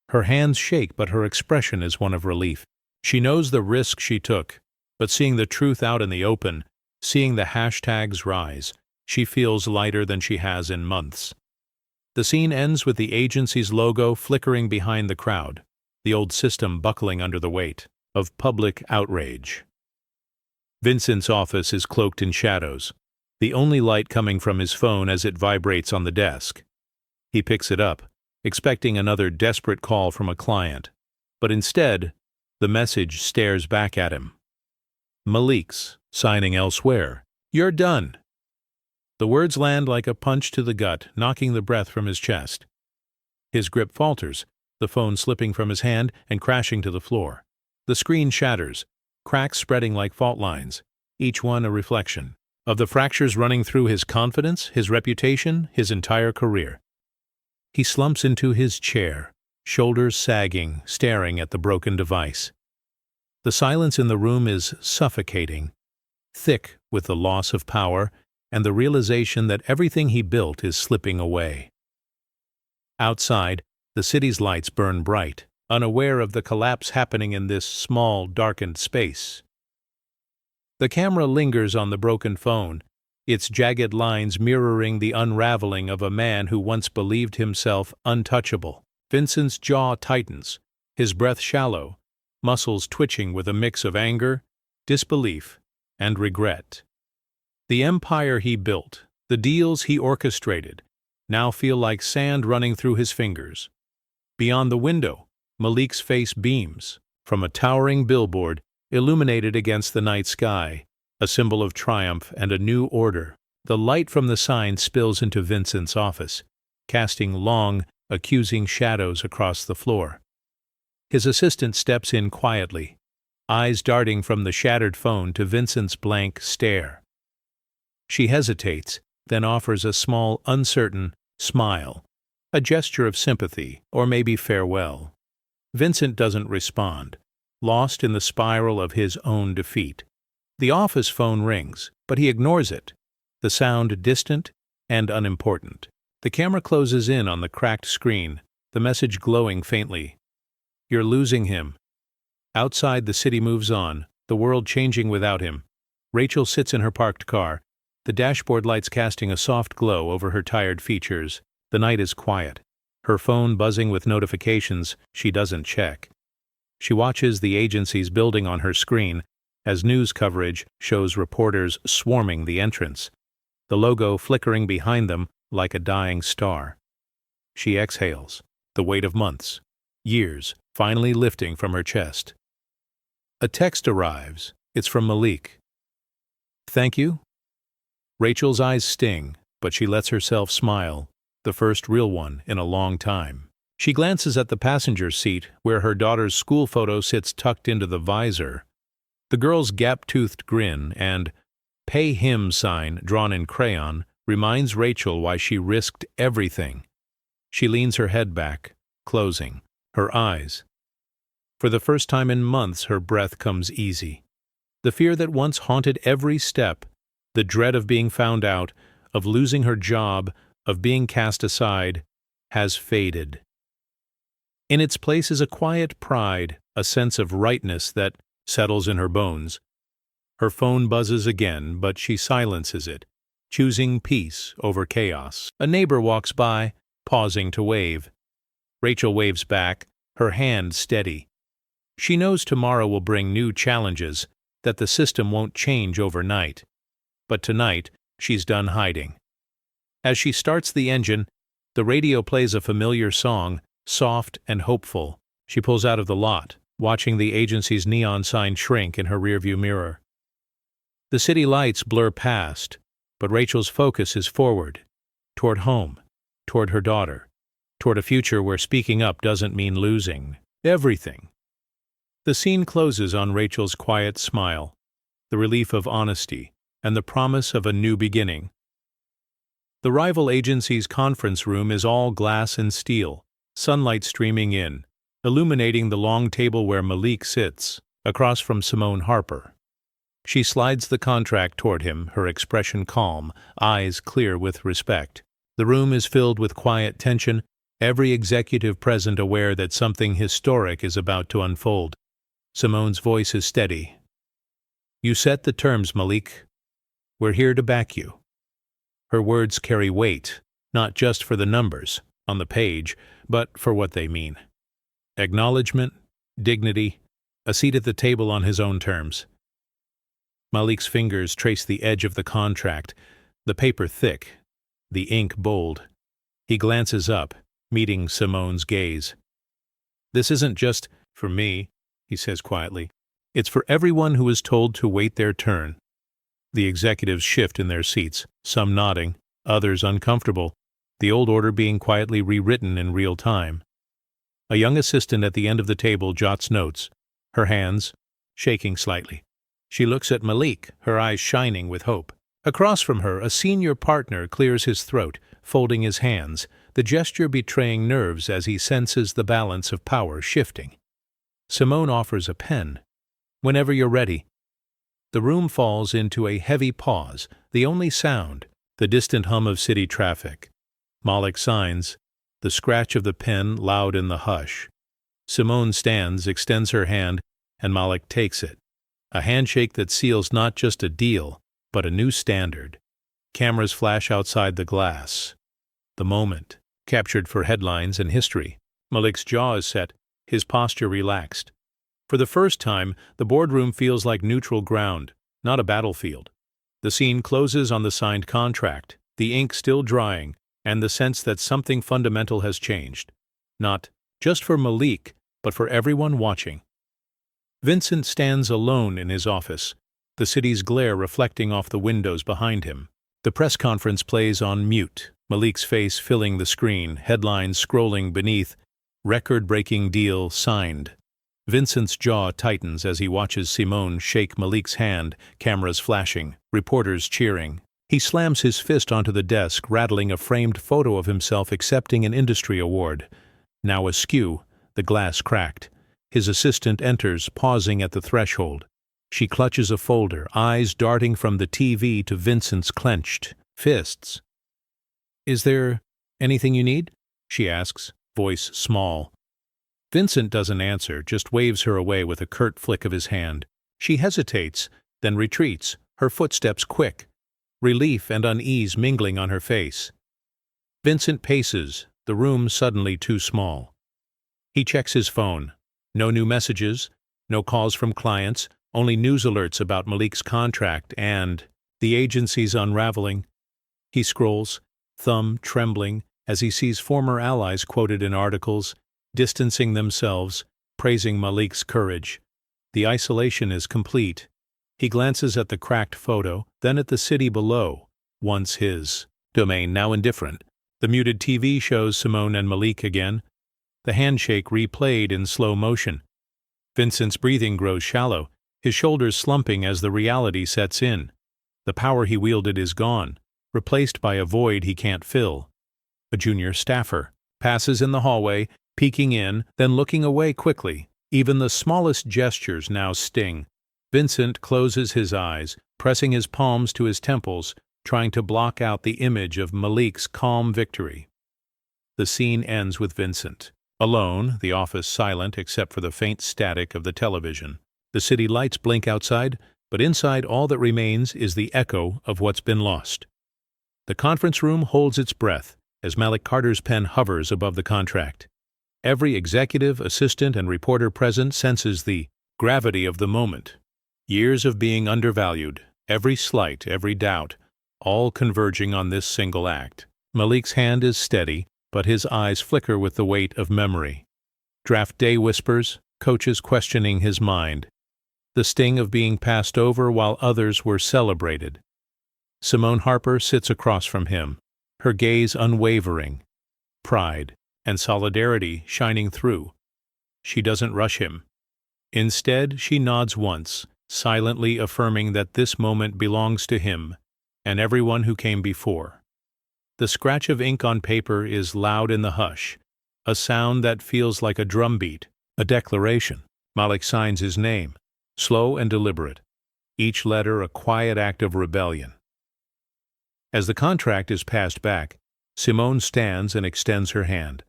Her hands shake, but her expression is one of relief. She knows the risk she took, but seeing the truth out in the open, seeing the hashtags rise, she feels lighter than she has in months. The scene ends with the agency's logo flickering behind the crowd, the old system buckling under the weight of public outrage. Vincent's office is cloaked in shadows, the only light coming from his phone as it vibrates on the desk. He picks it up, expecting another desperate call from a client, but instead, the message stares back at him. "Malik's signing elsewhere. You're done." The words land like a punch to the gut, knocking the breath from his chest. His grip falters, the phone slipping from his hand and crashing to the floor. The screen shatters, cracks spreading like fault lines, each one a reflection of the fractures running through his confidence, his reputation, his entire career. He slumps into his chair, shoulders sagging, staring at the broken device. The silence in the room is suffocating, thick with the loss of power and the realization that everything he built is slipping away. Outside, the city's lights burn bright, unaware of the collapse happening in this small, darkened space. The camera lingers on the broken phone, its jagged lines mirroring the unraveling of a man who once believed himself untouchable. Vincent's jaw tightens, his breath shallow, muscles twitching with a mix of anger, disbelief, and regret. The empire he built, the deals he orchestrated, now feel like sand running through his fingers. Beyond the window, Malik's face beams from a towering billboard illuminated against the night sky, a symbol of triumph and a new order. The light from the sign spills into Vincent's office, casting long, accusing shadows across the floor. His assistant steps in quietly, eyes darting from the shattered phone to Vincent's blank stare. She hesitates, then offers a small, uncertain smile, a gesture of sympathy, or maybe farewell. Vincent doesn't respond, lost in the spiral of his own defeat. The office phone rings, but he ignores it, the sound distant and unimportant. The camera closes in on the cracked screen, the message glowing faintly. "You're losing him." Outside, the city moves on, the world changing without him. Rachel sits in her parked car, the dashboard lights casting a soft glow over her tired features. The night is quiet, her phone buzzing with notifications she doesn't check. She watches the agencies building on her screen as news coverage shows reporters swarming the entrance, the logo flickering behind them like a dying star. She exhales, the weight of months, years, finally lifting from her chest. A text arrives. It's from Malik. "Thank you?" Rachel's eyes sting, but she lets herself smile, the first real one in a long time. She glances at the passenger seat where her daughter's school photo sits tucked into the visor. The girl's gap-toothed grin and "Pay him" sign drawn in crayon reminds Rachel why she risked everything. She leans her head back, closing her eyes. For the first time in months, her breath comes easy. The fear that once haunted every step, the dread of being found out, of losing her job, of being cast aside, has faded. In its place is a quiet pride, a sense of rightness that settles in her bones. Her phone buzzes again, but she silences it, choosing peace over chaos. A neighbor walks by, pausing to wave. Rachel waves back, her hand steady. She knows tomorrow will bring new challenges, that the system won't change overnight. But tonight, she's done hiding. As she starts the engine, the radio plays a familiar song, soft and hopeful. She pulls out of the lot, watching the agency's neon sign shrink in her rearview mirror. The city lights blur past, but Rachel's focus is forward, toward home, toward her daughter, toward a future where speaking up doesn't mean losing everything. The scene closes on Rachel's quiet smile, the relief of honesty, and the promise of a new beginning. The rival agency's conference room is all glass and steel, sunlight streaming in, illuminating the long table where Malik sits, across from Simone Harper. She slides the contract toward him, her expression calm, eyes clear with respect. The room is filled with quiet tension, every executive present aware that something historic is about to unfold. Simone's voice is steady. "You set the terms, Malik. We're here to back you." Her words carry weight, not just for the numbers on the page, but for what they mean. Acknowledgement, dignity, a seat at the table on his own terms. Malik's fingers trace the edge of the contract, the paper thick, the ink bold. He glances up, meeting Simone's gaze. "This isn't just for me," he says quietly. "It's for everyone who is told to wait their turn." The executives shift in their seats, some nodding, others uncomfortable, the old order being quietly rewritten in real time. A young assistant at the end of the table jots notes, her hands shaking slightly. She looks at Malik, her eyes shining with hope. Across from her, a senior partner clears his throat, folding his hands, the gesture betraying nerves as he senses the balance of power shifting. Simone offers a pen. "Whenever you're ready." The room falls into a heavy pause, the only sound, the distant hum of city traffic. Malik signs, the scratch of the pen loud in the hush. Simone stands, extends her hand, and Malik takes it. A handshake that seals not just a deal, but a new standard. Cameras flash outside the glass. The moment, captured for headlines and history. Malik's jaw is set, his posture relaxed. For the first time, the boardroom feels like neutral ground, not a battlefield. The scene closes on the signed contract, the ink still drying, and the sense that something fundamental has changed. Not just for Malik, but for everyone watching. Vincent stands alone in his office, the city's glare reflecting off the windows behind him. The press conference plays on mute, Malik's face filling the screen, headlines scrolling beneath, record-breaking deal signed. Vincent's jaw tightens as he watches Simone shake Malik's hand, cameras flashing, reporters cheering. He slams his fist onto the desk, rattling a framed photo of himself accepting an industry award. Now askew, the glass cracked. His assistant enters, pausing at the threshold. She clutches a folder, eyes darting from the TV to Vincent's clenched fists. "Is there anything you need?" she asks, voice small. Vincent doesn't answer, just waves her away with a curt flick of his hand. She hesitates, then retreats, her footsteps quick, relief and unease mingling on her face. Vincent paces, the room suddenly too small. He checks his phone. No new messages, no calls from clients, only news alerts about Malik's contract and the agency's unraveling. He scrolls, thumb trembling, as he sees former allies quoted in articles, distancing themselves, praising Malik's courage. The isolation is complete. He glances at the cracked photo, then at the city below, once his domain, now indifferent. The muted TV shows Simone and Malik again, the handshake replayed in slow motion. Vincent's breathing grows shallow, his shoulders slumping as the reality sets in. The power he wielded is gone, replaced by a void he can't fill. A junior staffer passes in the hallway, peeking in, then looking away quickly. Even the smallest gestures now sting. Vincent closes his eyes, pressing his palms to his temples, trying to block out the image of Malik's calm victory. The scene ends with Vincent alone, the office silent except for the faint static of the television. The city lights blink outside, but inside all that remains is the echo of what's been lost. The conference room holds its breath as Malik Carter's pen hovers above the contract. Every executive, assistant, and reporter present senses the gravity of the moment. Years of being undervalued, every slight, every doubt, all converging on this single act. Malik's hand is steady, but his eyes flicker with the weight of memory. Draft day whispers, coaches questioning his mind. The sting of being passed over while others were celebrated. Simone Harper sits across from him, her gaze unwavering, pride and solidarity shining through. She doesn't rush him. Instead, she nods once, silently affirming that this moment belongs to him and everyone who came before. The scratch of ink on paper is loud in the hush, a sound that feels like a drumbeat, a declaration. Malik signs his name, slow and deliberate, each letter a quiet act of rebellion. As the contract is passed back, Simone stands and extends her hand.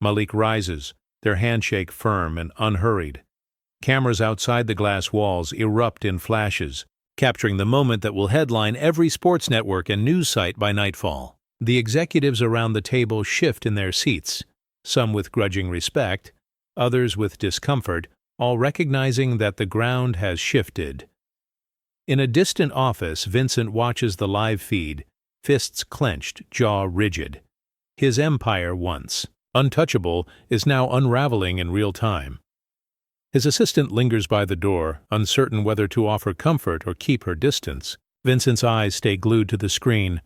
Malik rises, their handshake firm and unhurried. Cameras outside the glass walls erupt in flashes, capturing the moment that will headline every sports network and news site by nightfall. The executives around the table shift in their seats, some with grudging respect, others with discomfort, all recognizing that the ground has shifted. In a distant office, Vincent watches the live feed, fists clenched, jaw rigid. His empire, once untouchable, is now unraveling in real time. His assistant lingers by the door, uncertain whether to offer comfort or keep her distance. Vincent's eyes stay glued to the screen,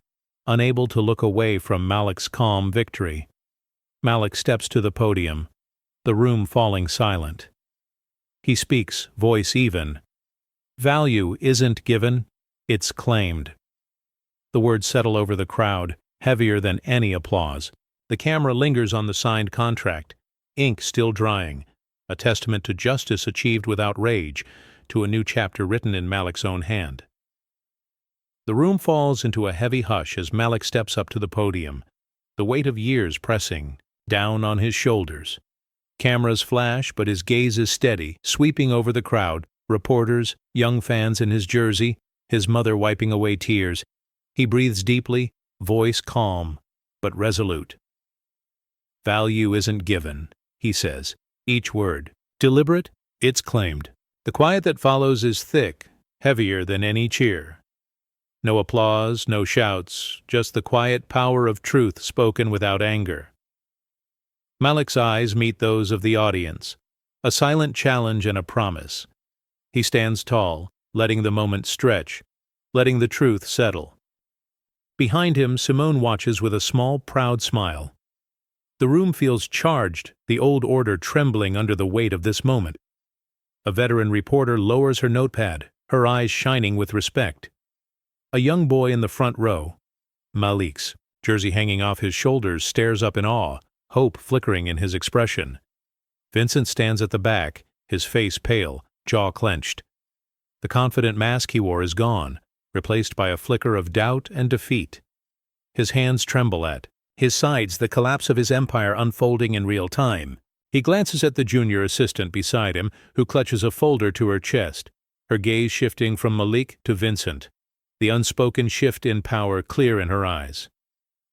unable to look away from Malik's calm victory. Malik steps to the podium, the room falling silent. He speaks, voice even. Value isn't given, it's claimed. The words settle over the crowd, heavier than any applause. The camera lingers on the signed contract, ink still drying, a testament to justice achieved without rage, to a new chapter written in Malik's own hand. The room falls into a heavy hush as Malik steps up to the podium, the weight of years pressing down on his shoulders. Cameras flash, but his gaze is steady, sweeping over the crowd, reporters, young fans in his jersey, his mother wiping away tears. He breathes deeply, voice calm, but resolute. Value isn't given, he says, each word deliberate, it's claimed. The quiet that follows is thick, heavier than any cheer. No applause, no shouts, just the quiet power of truth spoken without anger. Malik's eyes meet those of the audience, a silent challenge and a promise. He stands tall, letting the moment stretch, letting the truth settle. Behind him, Simone watches with a small, proud smile. The room feels charged, the old order trembling under the weight of this moment. A veteran reporter lowers her notepad, her eyes shining with respect. A young boy in the front row, Malik's jersey hanging off his shoulders, stares up in awe, hope flickering in his expression. Vincent stands at the back, his face pale, jaw clenched. The confident mask he wore is gone, replaced by a flicker of doubt and defeat. His hands tremble at his sides, the collapse of his empire unfolding in real time. He glances at the junior assistant beside him, who clutches a folder to her chest, her gaze shifting from Malik to Vincent, the unspoken shift in power clear in her eyes.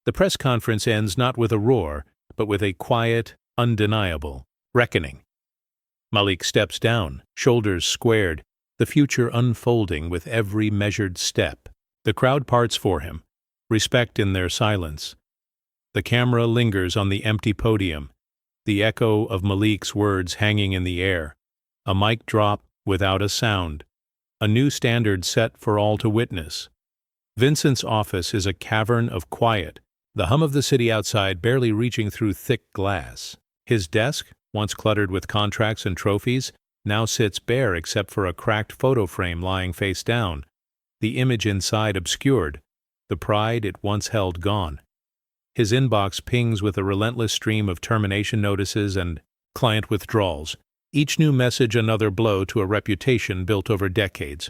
The press conference ends not with a roar, but with a quiet, undeniable reckoning. Malik steps down, shoulders squared, the future unfolding with every measured step. The crowd parts for him, respect in their silence. The camera lingers on the empty podium, the echo of Malik's words hanging in the air. A mic drop without a sound, a new standard set for all to witness. Vincent's office is a cavern of quiet, the hum of the city outside barely reaching through thick glass. His desk, once cluttered with contracts and trophies, now sits bare except for a cracked photo frame lying face down, the image inside obscured, the pride it once held gone. His inbox pings with a relentless stream of termination notices and client withdrawals, each new message another blow to a reputation built over decades.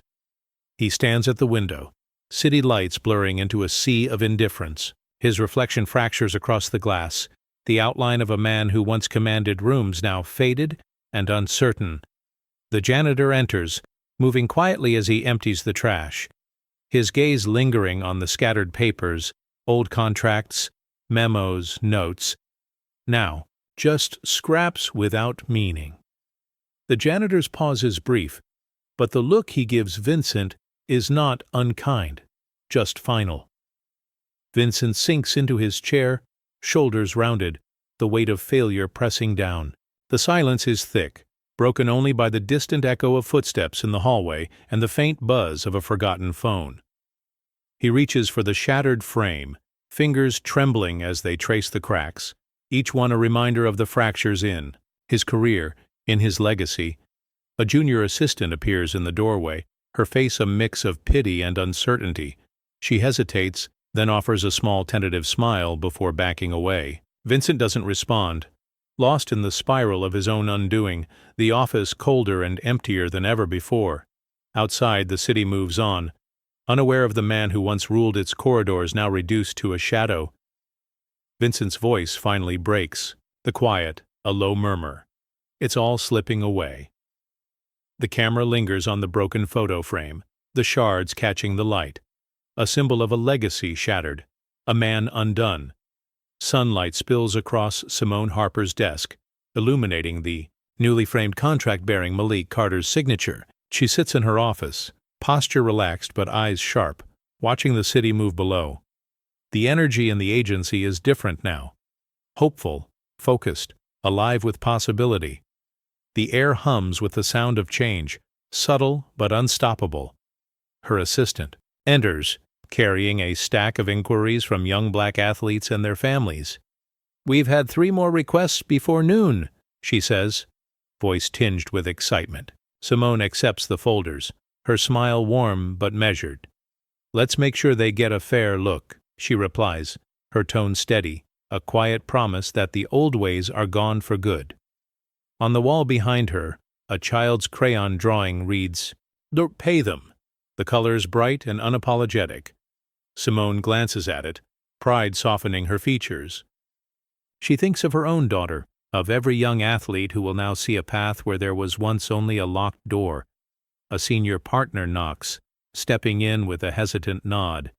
He stands at the window, city lights blurring into a sea of indifference. His reflection fractures across the glass, the outline of a man who once commanded rooms now faded and uncertain. The janitor enters, moving quietly as he empties the trash, his gaze lingering on the scattered papers, old contracts, memos, notes. Now, just scraps without meaning. The janitor's pause is brief, but the look he gives Vincent is not unkind, just final. Vincent sinks into his chair, shoulders rounded, the weight of failure pressing down. The silence is thick, broken only by the distant echo of footsteps in the hallway and the faint buzz of a forgotten phone. He reaches for the shattered frame, fingers trembling as they trace the cracks, each one a reminder of the fractures in his career, in his legacy. A junior assistant appears in the doorway, her face a mix of pity and uncertainty. She hesitates, then offers a small tentative smile before backing away. Vincent doesn't respond. Lost in the spiral of his own undoing, the office colder and emptier than ever before. Outside, the city moves on, unaware of the man who once ruled its corridors now reduced to a shadow. Vincent's voice finally breaks, the quiet, a low murmur. It's all slipping away. The camera lingers on the broken photo frame, the shards catching the light. A symbol of a legacy shattered, a man undone. Sunlight spills across Simone Harper's desk, illuminating the newly framed contract bearing Malik Carter's signature. She sits in her office, posture relaxed but eyes sharp, watching the city move below. The energy in the agency is different now. Hopeful, focused, alive with possibility. The air hums with the sound of change, subtle but unstoppable. Her assistant enters, carrying a stack of inquiries from young black athletes and their families. "We've had 3 more requests before noon," she says, voice tinged with excitement. Simone accepts the folders, her smile warm but measured. "Let's make sure they get a fair look," she replies, her tone steady, a quiet promise that the old ways are gone for good. On the wall behind her, a child's crayon drawing reads, "Don't pay them," the colors bright and unapologetic. Simone glances at it, pride softening her features. She thinks of her own daughter, of every young athlete who will now see a path where there was once only a locked door. A senior partner knocks, stepping in with a hesitant nod.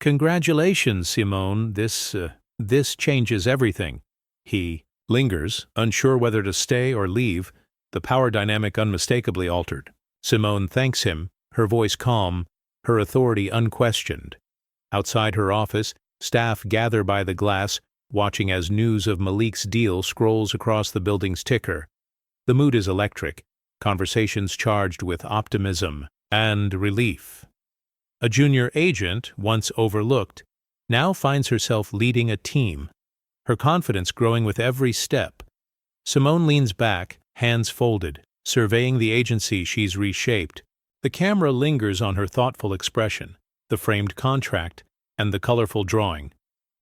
"Congratulations, Simone, this changes everything." He lingers, unsure whether to stay or leave, the power dynamic unmistakably altered. Simone thanks him, her voice calm, her authority unquestioned. Outside her office, staff gather by the glass, watching as news of Malik's deal scrolls across the building's ticker. The mood is electric, conversations charged with optimism and relief. A junior agent, once overlooked, now finds herself leading a team, her confidence growing with every step. Simone leans back, hands folded, surveying the agency she's reshaped. The camera lingers on her thoughtful expression, the framed contract, and the colorful drawing,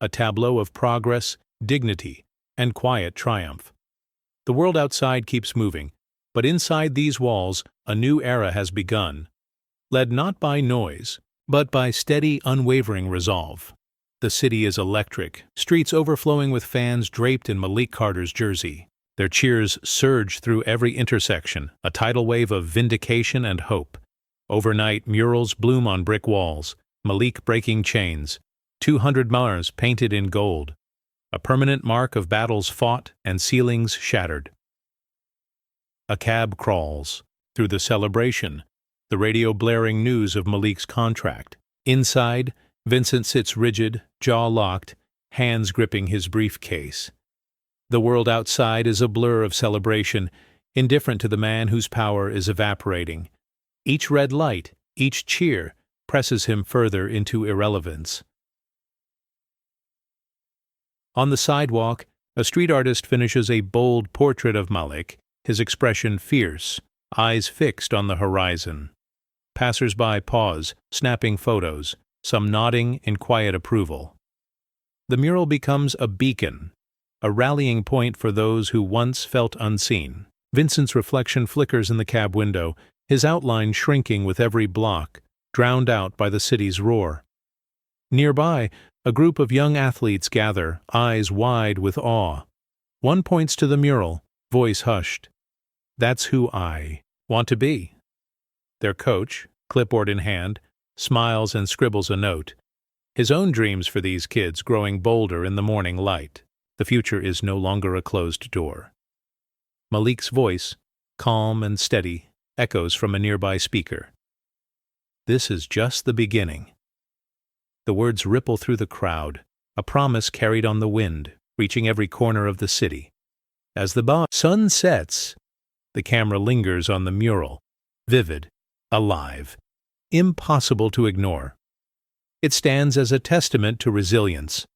a tableau of progress, dignity, and quiet triumph. The world outside keeps moving, but inside these walls, a new era has begun, led not by noise, but by steady, unwavering resolve. The city is electric, streets overflowing with fans draped in Malik Carter's jersey. Their cheers surge through every intersection, a tidal wave of vindication and hope. Overnight, murals bloom on brick walls, Malik breaking chains, 200 Mars painted in gold, a permanent mark of battles fought and ceilings shattered. A cab crawls through the celebration, the radio blaring news of Malik's contract. Inside, Vincent sits rigid, jaw locked, hands gripping his briefcase. The world outside is a blur of celebration, indifferent to the man whose power is evaporating. Each red light, each cheer, presses him further into irrelevance. On the sidewalk, a street artist finishes a bold portrait of Malik, his expression fierce, eyes fixed on the horizon. Passers-by pause, snapping photos, some nodding in quiet approval. The mural becomes a beacon, a rallying point for those who once felt unseen. Vincent's reflection flickers in the cab window, his outline shrinking with every block, drowned out by the city's roar. Nearby, a group of young athletes gather, eyes wide with awe. One points to the mural, voice hushed. "That's who I want to be." Their coach, clipboard in hand, smiles and scribbles a note. His own dreams for these kids growing bolder in the morning light. The future is no longer a closed door. Malik's voice, calm and steady, echoes from a nearby speaker. "This is just the beginning." The words ripple through the crowd, a promise carried on the wind, reaching every corner of the city. As the sun sets, the camera lingers on the mural, vivid, alive, impossible to ignore. It stands as a testament to resilience,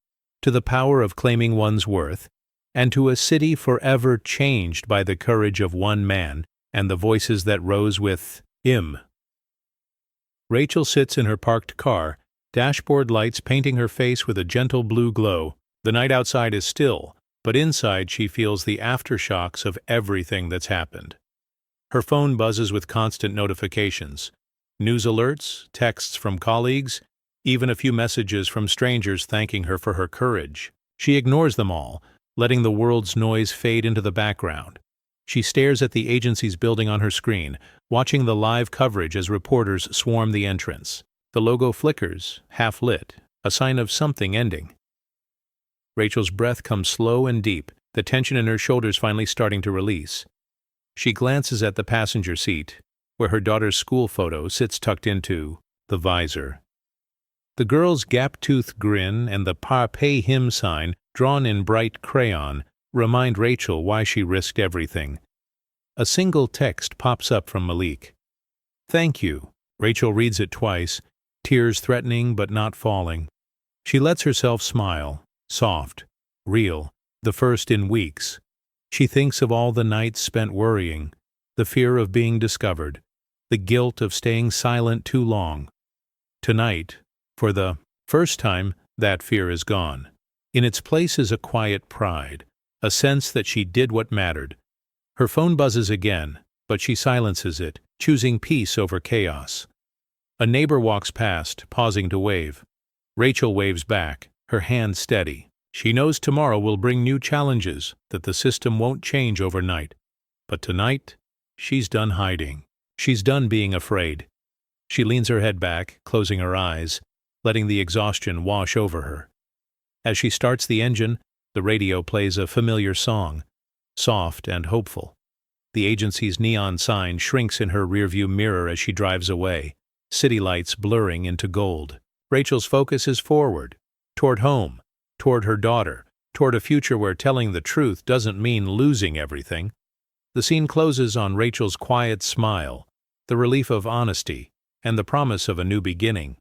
to the power of claiming one's worth, and to a city forever changed by the courage of one man and the voices that rose with him. Rachel sits in her parked car, dashboard lights painting her face with a gentle blue glow. The night outside is still, but inside she feels the aftershocks of everything that's happened. Her phone buzzes with constant notifications. News alerts, texts from colleagues, even a few messages from strangers thanking her for her courage. She ignores them all, letting the world's noise fade into the background. She stares at the agency's building on her screen, watching the live coverage as reporters swarm the entrance. The logo flickers, half-lit, a sign of something ending. Rachel's breath comes slow and deep, the tension in her shoulders finally starting to release. She glances at the passenger seat, where her daughter's school photo sits tucked into the visor. The girl's gap-toothed grin and the pay him sign, drawn in bright crayon, remind Rachel why she risked everything. A single text pops up from Malik. "Thank you." Rachel reads it twice, tears threatening but not falling. She lets herself smile, soft, real, the first in weeks. She thinks of all the nights spent worrying, the fear of being discovered, the guilt of staying silent too long. Tonight, for the first time, that fear is gone. In its place is a quiet pride, a sense that she did what mattered. Her phone buzzes again, but she silences it, choosing peace over chaos. A neighbor walks past, pausing to wave. Rachel waves back, her hand steady. She knows tomorrow will bring new challenges, that the system won't change overnight. But tonight, she's done hiding. She's done being afraid. She leans her head back, closing her eyes, letting the exhaustion wash over her. As she starts the engine, the radio plays a familiar song, soft and hopeful. The agency's neon sign shrinks in her rearview mirror as she drives away. city lights blurring into gold. Rachel's focus is forward, toward home, toward her daughter, toward a future where telling the truth doesn't mean losing everything. The scene closes on Rachel's quiet smile, the relief of honesty, and the promise of a new beginning.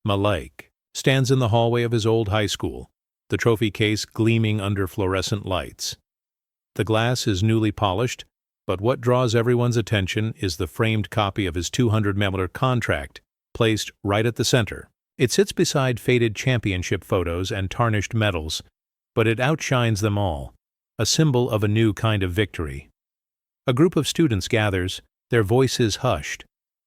Malik stands in the hallway of his old high school, the trophy case gleaming under fluorescent lights. The glass is newly polished, but what draws everyone's attention is the framed copy of his $200 contract, placed right at the center. It sits beside faded championship photos and tarnished medals, but it outshines them all, a symbol of a new kind of victory. A group of students gathers, their voices hushed.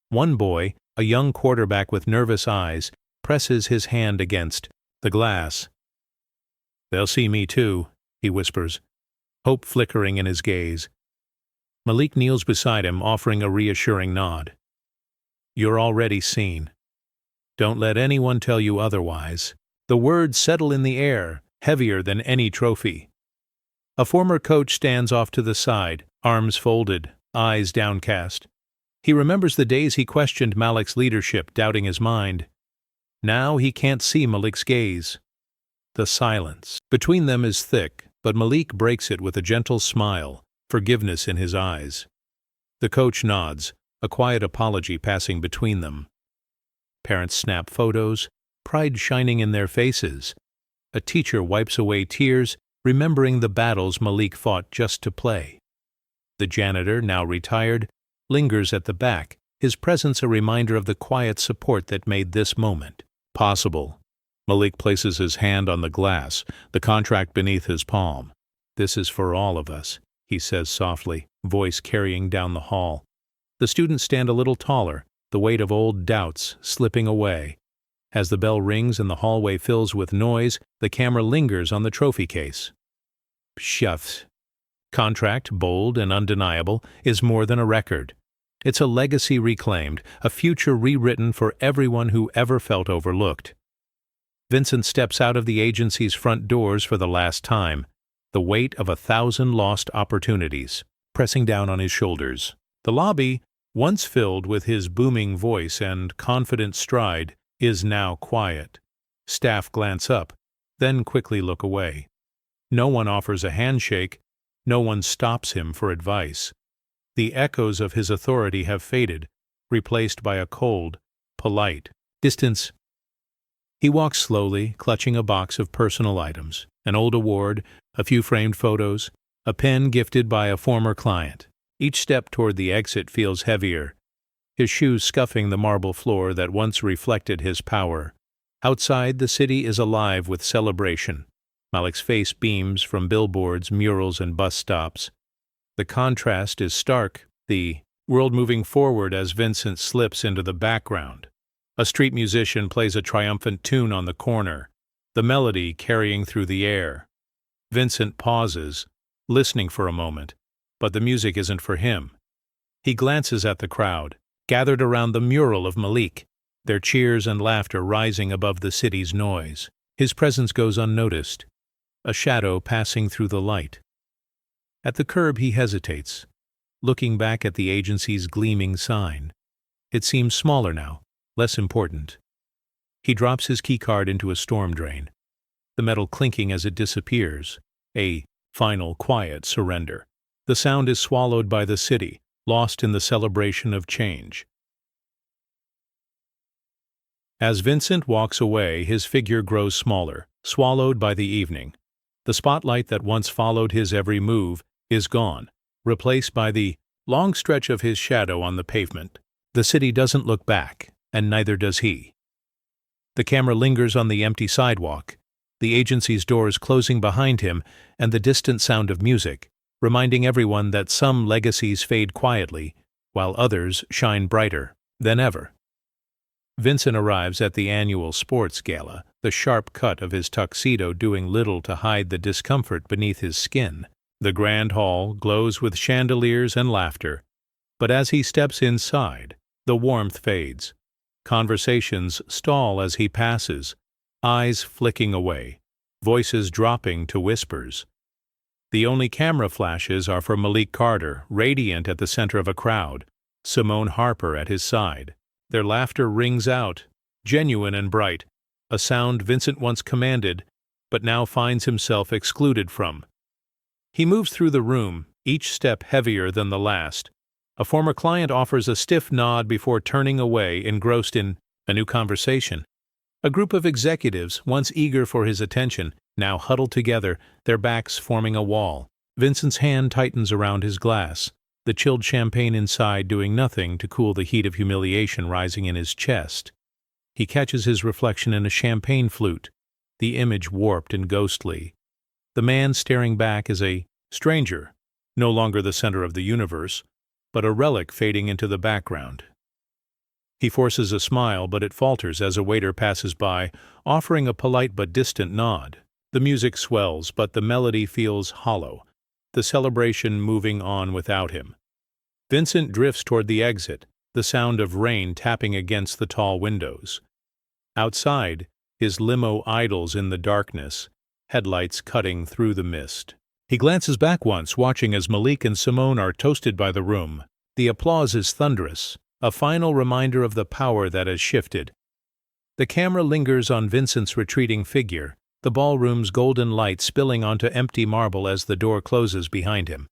One boy, a young quarterback with nervous eyes, presses his hand against the glass. "They'll see me too," he whispers, hope flickering in his gaze. Malik kneels beside him, offering a reassuring nod. "You're already seen. Don't let anyone tell you otherwise." The words settle in the air, heavier than any trophy. A former coach stands off to the side, arms folded, eyes downcast. He remembers the days he questioned Malik's leadership, doubting his mind. Now he can't see Malik's gaze. The silence between them is thick, but Malik breaks it with a gentle smile, forgiveness in his eyes. The coach nods, a quiet apology passing between them. Parents snap photos, pride shining in their faces. A teacher wipes away tears, remembering the battles Malik fought just to play. The janitor, now retired, lingers at the back, his presence a reminder of the quiet support that made this moment possible. Malik places his hand on the glass, the contract beneath his palm. "This is for all of us," he says softly, voice carrying down the hall. The students stand a little taller, the weight of old doubts slipping away. As the bell rings and the hallway fills with noise, the camera lingers on the trophy case. Shuffs. Contract, bold and undeniable, is more than a record. It's a legacy reclaimed, a future rewritten for everyone who ever felt overlooked. Vincent steps out of the agency's front doors for the last time, the weight of 1,000 lost opportunities pressing down on his shoulders. The lobby, once filled with his booming voice and confident stride, is now quiet. Staff glance up, then quickly look away. No one offers a handshake, no one stops him for advice. The echoes of his authority have faded, replaced by a cold, polite distance. He walks slowly, clutching a box of personal items, an old award, a few framed photos, a pen gifted by a former client. Each step toward the exit feels heavier, his shoes scuffing the marble floor that once reflected his power. Outside, the city is alive with celebration. Malik's face beams from billboards, murals, and bus stops. The contrast is stark, the world moving forward as Vincent slips into the background. A street musician plays a triumphant tune on the corner, the melody carrying through the air. Vincent pauses, listening for a moment, but the music isn't for him. He glances at the crowd, gathered around the mural of Malik, their cheers and laughter rising above the city's noise. His presence goes unnoticed, a shadow passing through the light. At the curb he hesitates, looking back at the agency's gleaming sign. It seems smaller now, less important. He drops his keycard into a storm drain, the metal clinking as it disappears, a final quiet surrender. The sound is swallowed by the city, lost in the celebration of change. As Vincent walks away, his figure grows smaller, swallowed by the evening. The spotlight that once followed his every move is gone, replaced by the long stretch of his shadow on the pavement. The city doesn't look back, and neither does he. The camera lingers on the empty sidewalk, the agency's doors closing behind him, and the distant sound of music, reminding everyone that some legacies fade quietly, while others shine brighter than ever. Vincent arrives at the annual sports gala, the sharp cut of his tuxedo doing little to hide the discomfort beneath his skin. The grand hall glows with chandeliers and laughter, but as he steps inside, the warmth fades. Conversations stall as he passes, eyes flicking away, voices dropping to whispers. The only camera flashes are for Malik Carter, radiant at the center of a crowd, Simone Harper at his side. Their laughter rings out, genuine and bright, a sound Vincent once commanded, but now finds himself excluded from. He moves through the room, each step heavier than the last. A former client offers a stiff nod before turning away, engrossed in a new conversation. A group of executives, once eager for his attention, now huddled together, their backs forming a wall. Vincent's hand tightens around his glass, the chilled champagne inside doing nothing to cool the heat of humiliation rising in his chest. He catches his reflection in a champagne flute, the image warped and ghostly. The man staring back is a stranger, no longer the center of the universe, but a relic fading into the background. He forces a smile, but it falters as a waiter passes by, offering a polite but distant nod. The music swells, but the melody feels hollow, the celebration moving on without him. Vincent drifts toward the exit, the sound of rain tapping against the tall windows. Outside, his limo idles in the darkness, headlights cutting through the mist. He glances back once, watching as Malik and Simone are toasted by the room. The applause is thunderous, a final reminder of the power that has shifted. The camera lingers on Vincent's retreating figure, the ballroom's golden light spilling onto empty marble as the door closes behind him.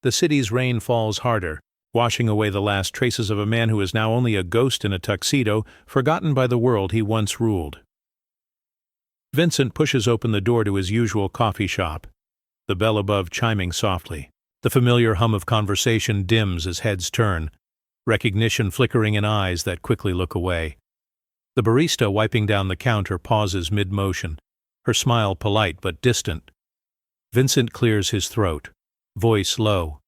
The city's rain falls harder, washing away the last traces of a man who is now only a ghost in a tuxedo, forgotten by the world he once ruled. Vincent pushes open the door to his usual coffee shop, the bell above chiming softly. The familiar hum of conversation dims as heads turn, recognition flickering in eyes that quickly look away. The barista wiping down the counter pauses mid-motion, her smile polite but distant. Vincent clears his throat, voice low.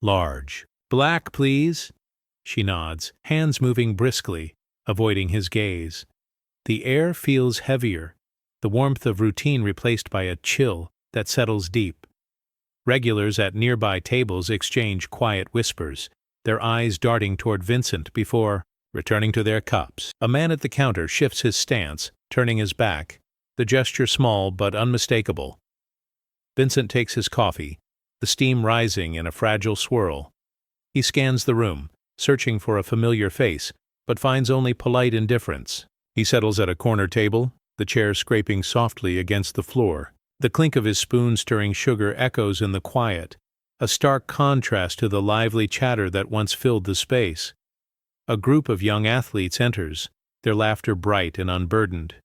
Large. Black, please. She nods, hands moving briskly, avoiding his gaze. The air feels heavier, the warmth of routine replaced by a chill that settles deep. Regulars at nearby tables exchange quiet whispers, their eyes darting toward Vincent before returning to their cups. A man at the counter shifts his stance, turning his back, the gesture small but unmistakable. Vincent takes his coffee, the steam rising in a fragile swirl. He scans the room, searching for a familiar face, but finds only polite indifference. He settles at a corner table, the chair scraping softly against the floor. The clink of his spoon stirring sugar echoes in the quiet, a stark contrast to the lively chatter that once filled the space. A group of young athletes enters, their laughter bright and unburdened.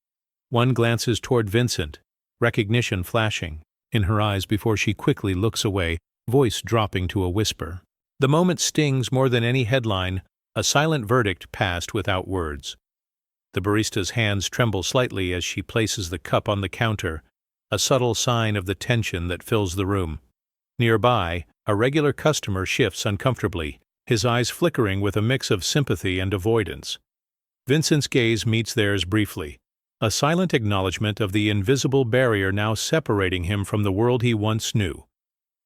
One glances toward Vincent, recognition flashing in her eyes before she quickly looks away, voice dropping to a whisper. The moment stings more than any headline, a silent verdict passed without words. The barista's hands tremble slightly as she places the cup on the counter, a subtle sign of the tension that fills the room. Nearby, a regular customer shifts uncomfortably, his eyes flickering with a mix of sympathy and avoidance. Vincent's gaze meets theirs briefly, a silent acknowledgement of the invisible barrier now separating him from the world he once knew.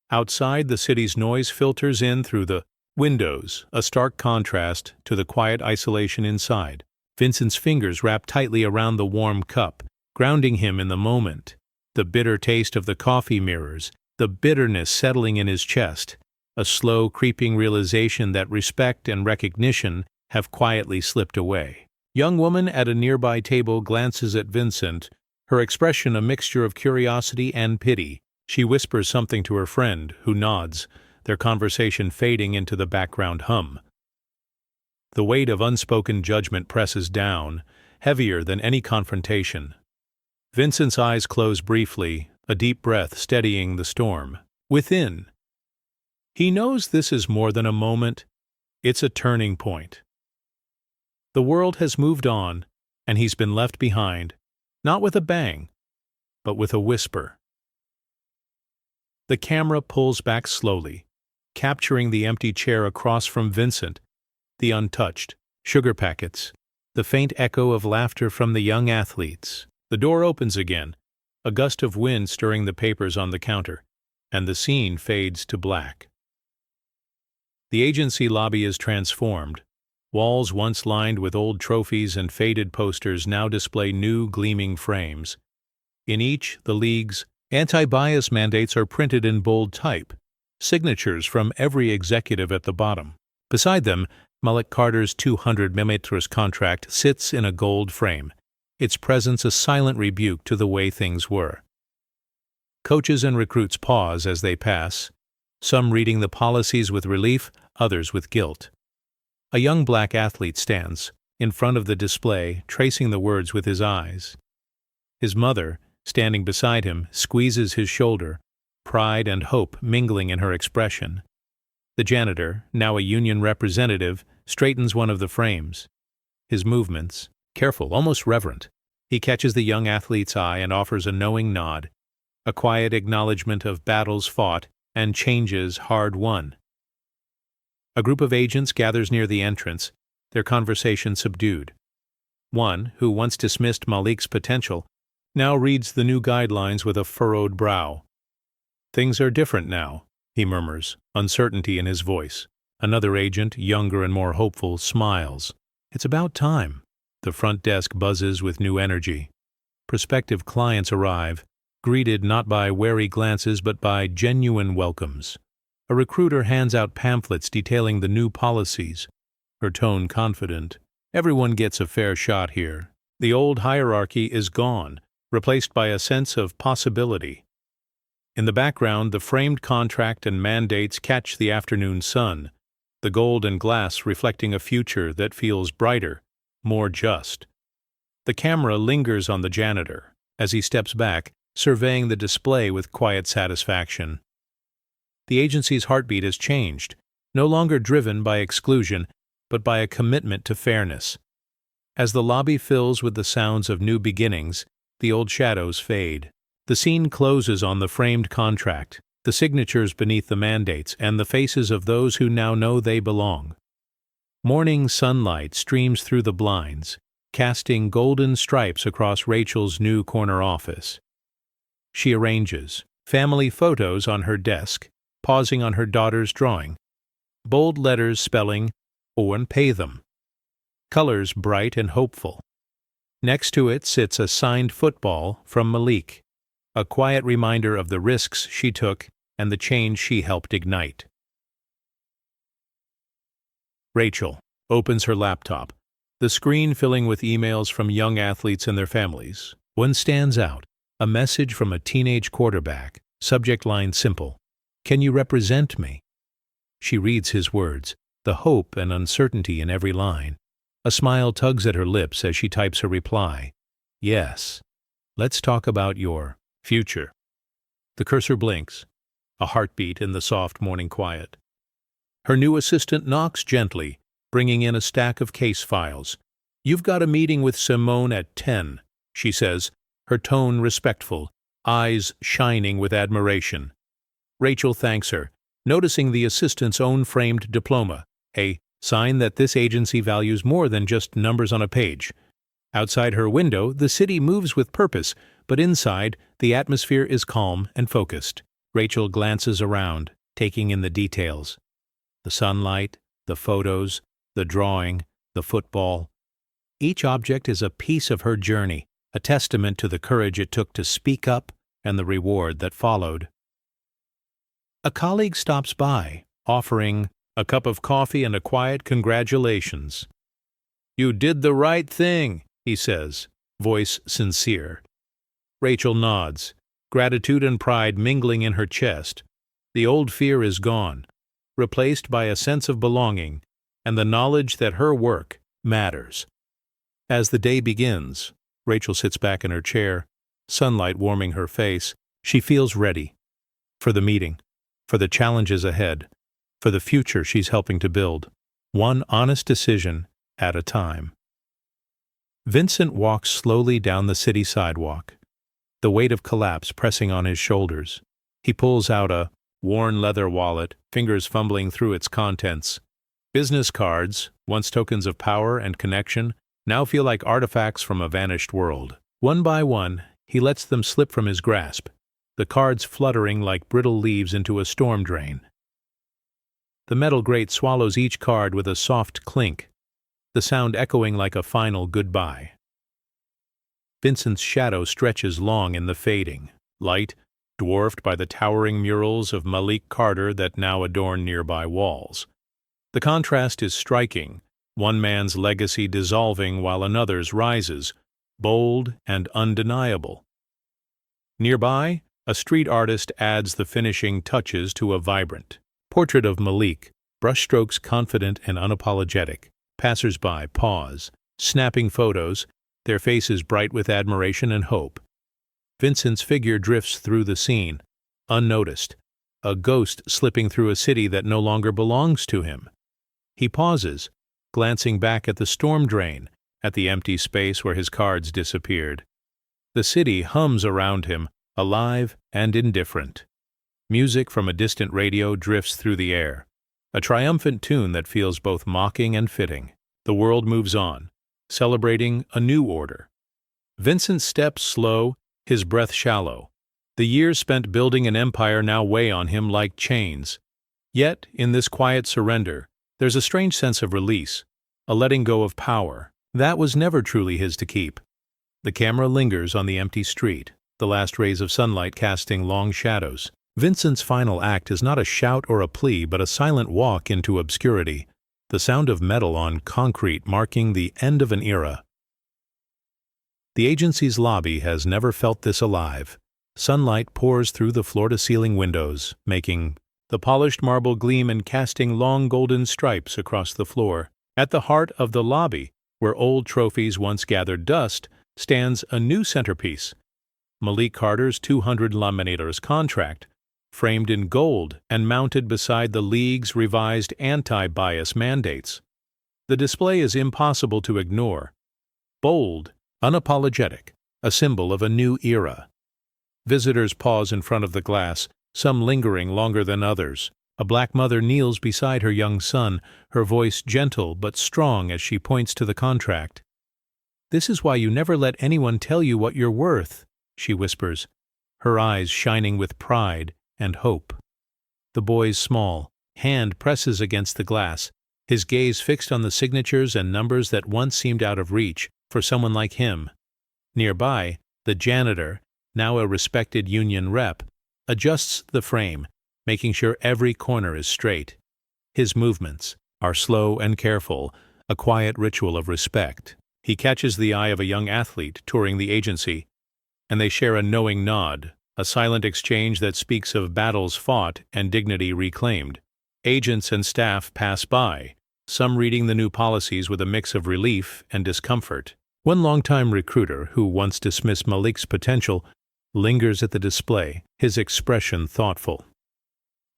Outside, the city's noise filters in through the windows, a stark contrast to the quiet isolation inside. Vincent's fingers wrap tightly around the warm cup, grounding him in the moment. The bitter taste of the coffee mirrors, the bitterness settling in his chest, a slow creeping realization that respect and recognition have quietly slipped away. Young woman at a nearby table glances at Vincent, her expression a mixture of curiosity and pity. She whispers something to her friend, who nods, their conversation fading into the background hum. The weight of unspoken judgment presses down, heavier than any confrontation. Vincent's eyes close briefly, a deep breath steadying the storm. Within, he knows this is more than a moment, it's a turning point. The world has moved on, and he's been left behind, not with a bang, but with a whisper. The camera pulls back slowly, capturing the empty chair across from Vincent, the untouched sugar packets, the faint echo of laughter from the young athletes. The door opens again, a gust of wind stirring the papers on the counter, and the scene fades to black. The agency lobby is transformed. Walls once lined with old trophies and faded posters now display new gleaming frames. In each, the league's anti-bias mandates are printed in bold type, signatures from every executive at the bottom. Beside them, Malik Carter's 200mm contract sits in a gold frame, its presence a silent rebuke to the way things were. Coaches and recruits pause as they pass, some reading the policies with relief, others with guilt. A young black athlete stands in front of the display, tracing the words with his eyes. His mother, standing beside him, squeezes his shoulder, pride and hope mingling in her expression. The janitor, now a union representative, straightens one of the frames. His movements, careful, almost reverent. He catches the young athlete's eye and offers a knowing nod, a quiet acknowledgement of battles fought and changes hard won. A group of agents gathers near the entrance, their conversation subdued. One, who once dismissed Malik's potential, now reads the new guidelines with a furrowed brow. "Things are different now," he murmurs, uncertainty in his voice. Another agent, younger and more hopeful, smiles. "It's about time." The front desk buzzes with new energy. Prospective clients arrive, greeted not by wary glances but by genuine welcomes. A recruiter hands out pamphlets detailing the new policies, her tone confident. Everyone gets a fair shot here. The old hierarchy is gone, replaced by a sense of possibility. In the background, the framed contract and mandates catch the afternoon sun, the gold and glass reflecting a future that feels brighter, more just. The camera lingers on the janitor as he steps back, surveying the display with quiet satisfaction. The agency's heartbeat has changed, no longer driven by exclusion, but by a commitment to fairness. As the lobby fills with the sounds of new beginnings, the old shadows fade. The scene closes on the framed contract, the signatures beneath the mandates, and the faces of those who now know they belong. Morning sunlight streams through the blinds, casting golden stripes across Rachel's new corner office. She arranges family photos on her desk, pausing on her daughter's drawing. Bold letters spelling, "Owen pay them." Colors bright and hopeful. Next to it sits a signed football from Malik, a quiet reminder of the risks she took and the change she helped ignite. Rachel opens her laptop, the screen filling with emails from young athletes and their families. One stands out, a message from a teenage quarterback, subject line simple, "Can you represent me?" She reads his words, the hope and uncertainty in every line. A smile tugs at her lips as she types her reply. "Yes. Let's talk about your future." The cursor blinks, a heartbeat in the soft morning quiet. Her new assistant knocks gently, bringing in a stack of case files. "You've got a meeting with Simone at 10, she says, her tone respectful, eyes shining with admiration. Rachel thanks her, noticing the assistant's own framed diploma, a sign that this agency values more than just numbers on a page. Outside her window, the city moves with purpose, but inside, the atmosphere is calm and focused. Rachel glances around, taking in the details. The sunlight, the photos, the drawing, the football. Each object is a piece of her journey, a testament to the courage it took to speak up and the reward that followed. A colleague stops by, offering a cup of coffee and a quiet congratulations. "You did the right thing," he says, voice sincere. Rachel nods, gratitude and pride mingling in her chest. The old fear is gone, replaced by a sense of belonging and the knowledge that her work matters. As the day begins, Rachel sits back in her chair, sunlight warming her face. She feels ready for the meeting, for the challenges ahead, for the future she's helping to build, one honest decision at a time. Vincent walks slowly down the city sidewalk, the weight of collapse pressing on his shoulders. He pulls out a worn leather wallet, fingers fumbling through its contents. Business cards, once tokens of power and connection, now feel like artifacts from a vanished world. One by one, he lets them slip from his grasp, the cards fluttering like brittle leaves into a storm drain. The metal grate swallows each card with a soft clink, the sound echoing like a final goodbye. Vincent's shadow stretches long in the fading, light, dwarfed by the towering murals of Malik Carter that now adorn nearby walls. The contrast is striking, one man's legacy dissolving while another's rises, bold and undeniable. Nearby, a street artist adds the finishing touches to a vibrant portrait of Malik, brushstrokes confident and unapologetic. Passers-by pause, snapping photos, their faces bright with admiration and hope. Vincent's figure drifts through the scene, unnoticed, a ghost slipping through a city that no longer belongs to him. He pauses, glancing back at the storm drain, at the empty space where his cards disappeared. The city hums around him, alive and indifferent. Music from a distant radio drifts through the air, a triumphant tune that feels both mocking and fitting. The world moves on, celebrating a new order. Vincent's steps slow, his breath shallow. The years spent building an empire now weigh on him like chains. Yet, in this quiet surrender, there's a strange sense of release, a letting go of power. That was never truly his to keep. The camera lingers on the empty street, the last rays of sunlight casting long shadows. Vincent's final act is not a shout or a plea, but a silent walk into obscurity, the sound of metal on concrete marking the end of an era. The agency's lobby has never felt this alive. Sunlight pours through the floor-to-ceiling windows, making the polished marble gleam and casting long golden stripes across the floor. At the heart of the lobby, where old trophies once gathered dust, stands a new centerpiece, Malik Carter's 200 laminators contract, framed in gold and mounted beside the league's revised anti-bias mandates. The display is impossible to ignore. Bold, unapologetic, a symbol of a new era. Visitors pause in front of the glass, some lingering longer than others. A black mother kneels beside her young son, her voice gentle but strong as she points to the contract. "This is why you never let anyone tell you what you're worth," she whispers, her eyes shining with pride and hope. The boy's small hand presses against the glass, his gaze fixed on the signatures and numbers that once seemed out of reach for someone like him. Nearby, the janitor, now a respected union rep, adjusts the frame, making sure every corner is straight. His movements are slow and careful, a quiet ritual of respect. He catches the eye of a young athlete touring the agency, and they share a knowing nod, a silent exchange that speaks of battles fought and dignity reclaimed. Agents and staff pass by, some reading the new policies with a mix of relief and discomfort. One longtime recruiter, who once dismissed Malik's potential, lingers at the display, his expression thoughtful.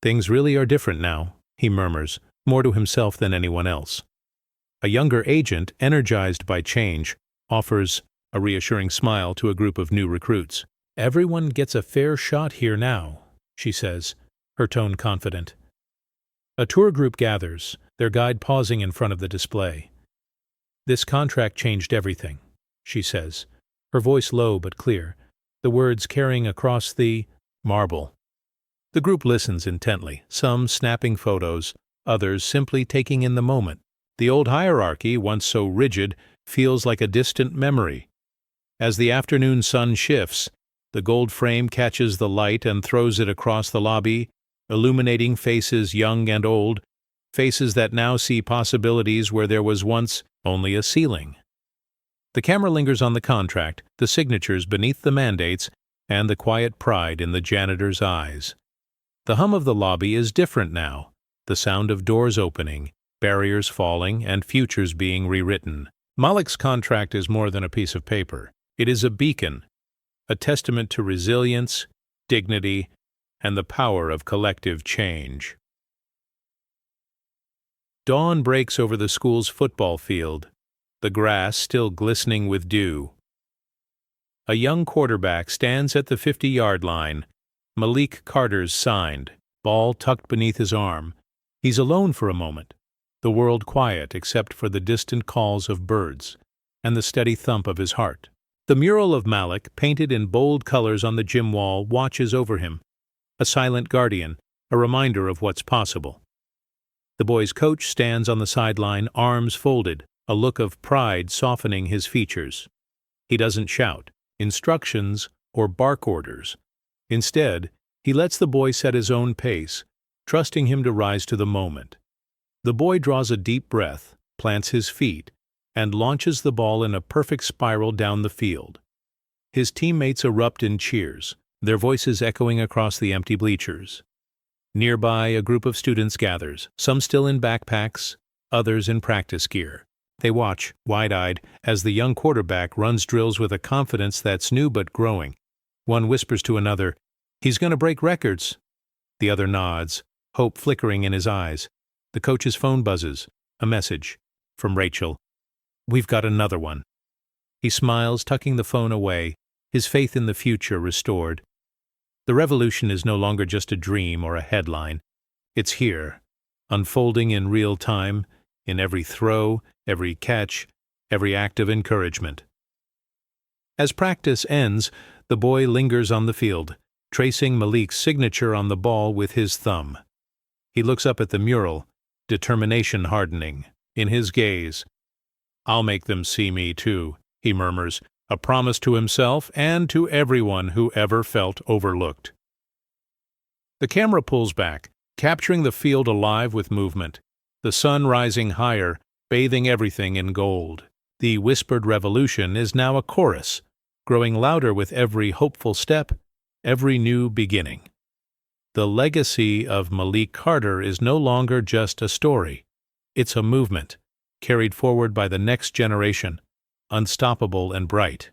"Things really are different now," he murmurs, more to himself than anyone else. A younger agent, energized by change, offers a reassuring smile to a group of new recruits. "Everyone gets a fair shot here now," she says, her tone confident. A tour group gathers, their guide pausing in front of the display. "This contract changed everything," she says, her voice low but clear, the words carrying across the marble. The group listens intently, some snapping photos, others simply taking in the moment. The old hierarchy, once so rigid, feels like a distant memory. As the afternoon sun shifts, the gold frame catches the light and throws it across the lobby, illuminating faces young and old, faces that now see possibilities where there was once only a ceiling. The camera lingers on the contract, the signatures beneath the mandates, and the quiet pride in the janitor's eyes. The hum of the lobby is different now, the sound of doors opening, barriers falling, and futures being rewritten. Malik's contract is more than a piece of paper. It is a beacon, a testament to resilience, dignity, and the power of collective change. Dawn breaks over the school's football field, the grass still glistening with dew. A young quarterback stands at the 50-yard line, Malik Carter's signed, ball tucked beneath his arm. He's alone for a moment, the world quiet except for the distant calls of birds and the steady thump of his heart. The mural of Malik, painted in bold colors on the gym wall, watches over him, a silent guardian, a reminder of what's possible. The boy's coach stands on the sideline, arms folded, a look of pride softening his features. He doesn't shout instructions or bark orders. Instead, he lets the boy set his own pace, trusting him to rise to the moment. The boy draws a deep breath, plants his feet, and launches the ball in a perfect spiral down the field. His teammates erupt in cheers, their voices echoing across the empty bleachers. Nearby, a group of students gathers, some still in backpacks, others in practice gear. They watch, wide-eyed, as the young quarterback runs drills with a confidence that's new but growing. One whispers to another, "He's going to break records." The other nods, hope flickering in his eyes. The coach's phone buzzes. A message. From Rachel. "We've got another one." He smiles, tucking the phone away, his faith in the future restored. The revolution is no longer just a dream or a headline. It's here, unfolding in real time, in every throw, every catch, every act of encouragement. As practice ends, the boy lingers on the field, tracing Malik's signature on the ball with his thumb. He looks up at the mural, determination hardening in his gaze. "I'll make them see me, too," he murmurs, a promise to himself and to everyone who ever felt overlooked. The camera pulls back, capturing the field alive with movement, the sun rising higher, bathing everything in gold. The whispered revolution is now a chorus, growing louder with every hopeful step, every new beginning. The legacy of Malik Carter is no longer just a story. It's a movement, carried forward by the next generation, unstoppable and bright.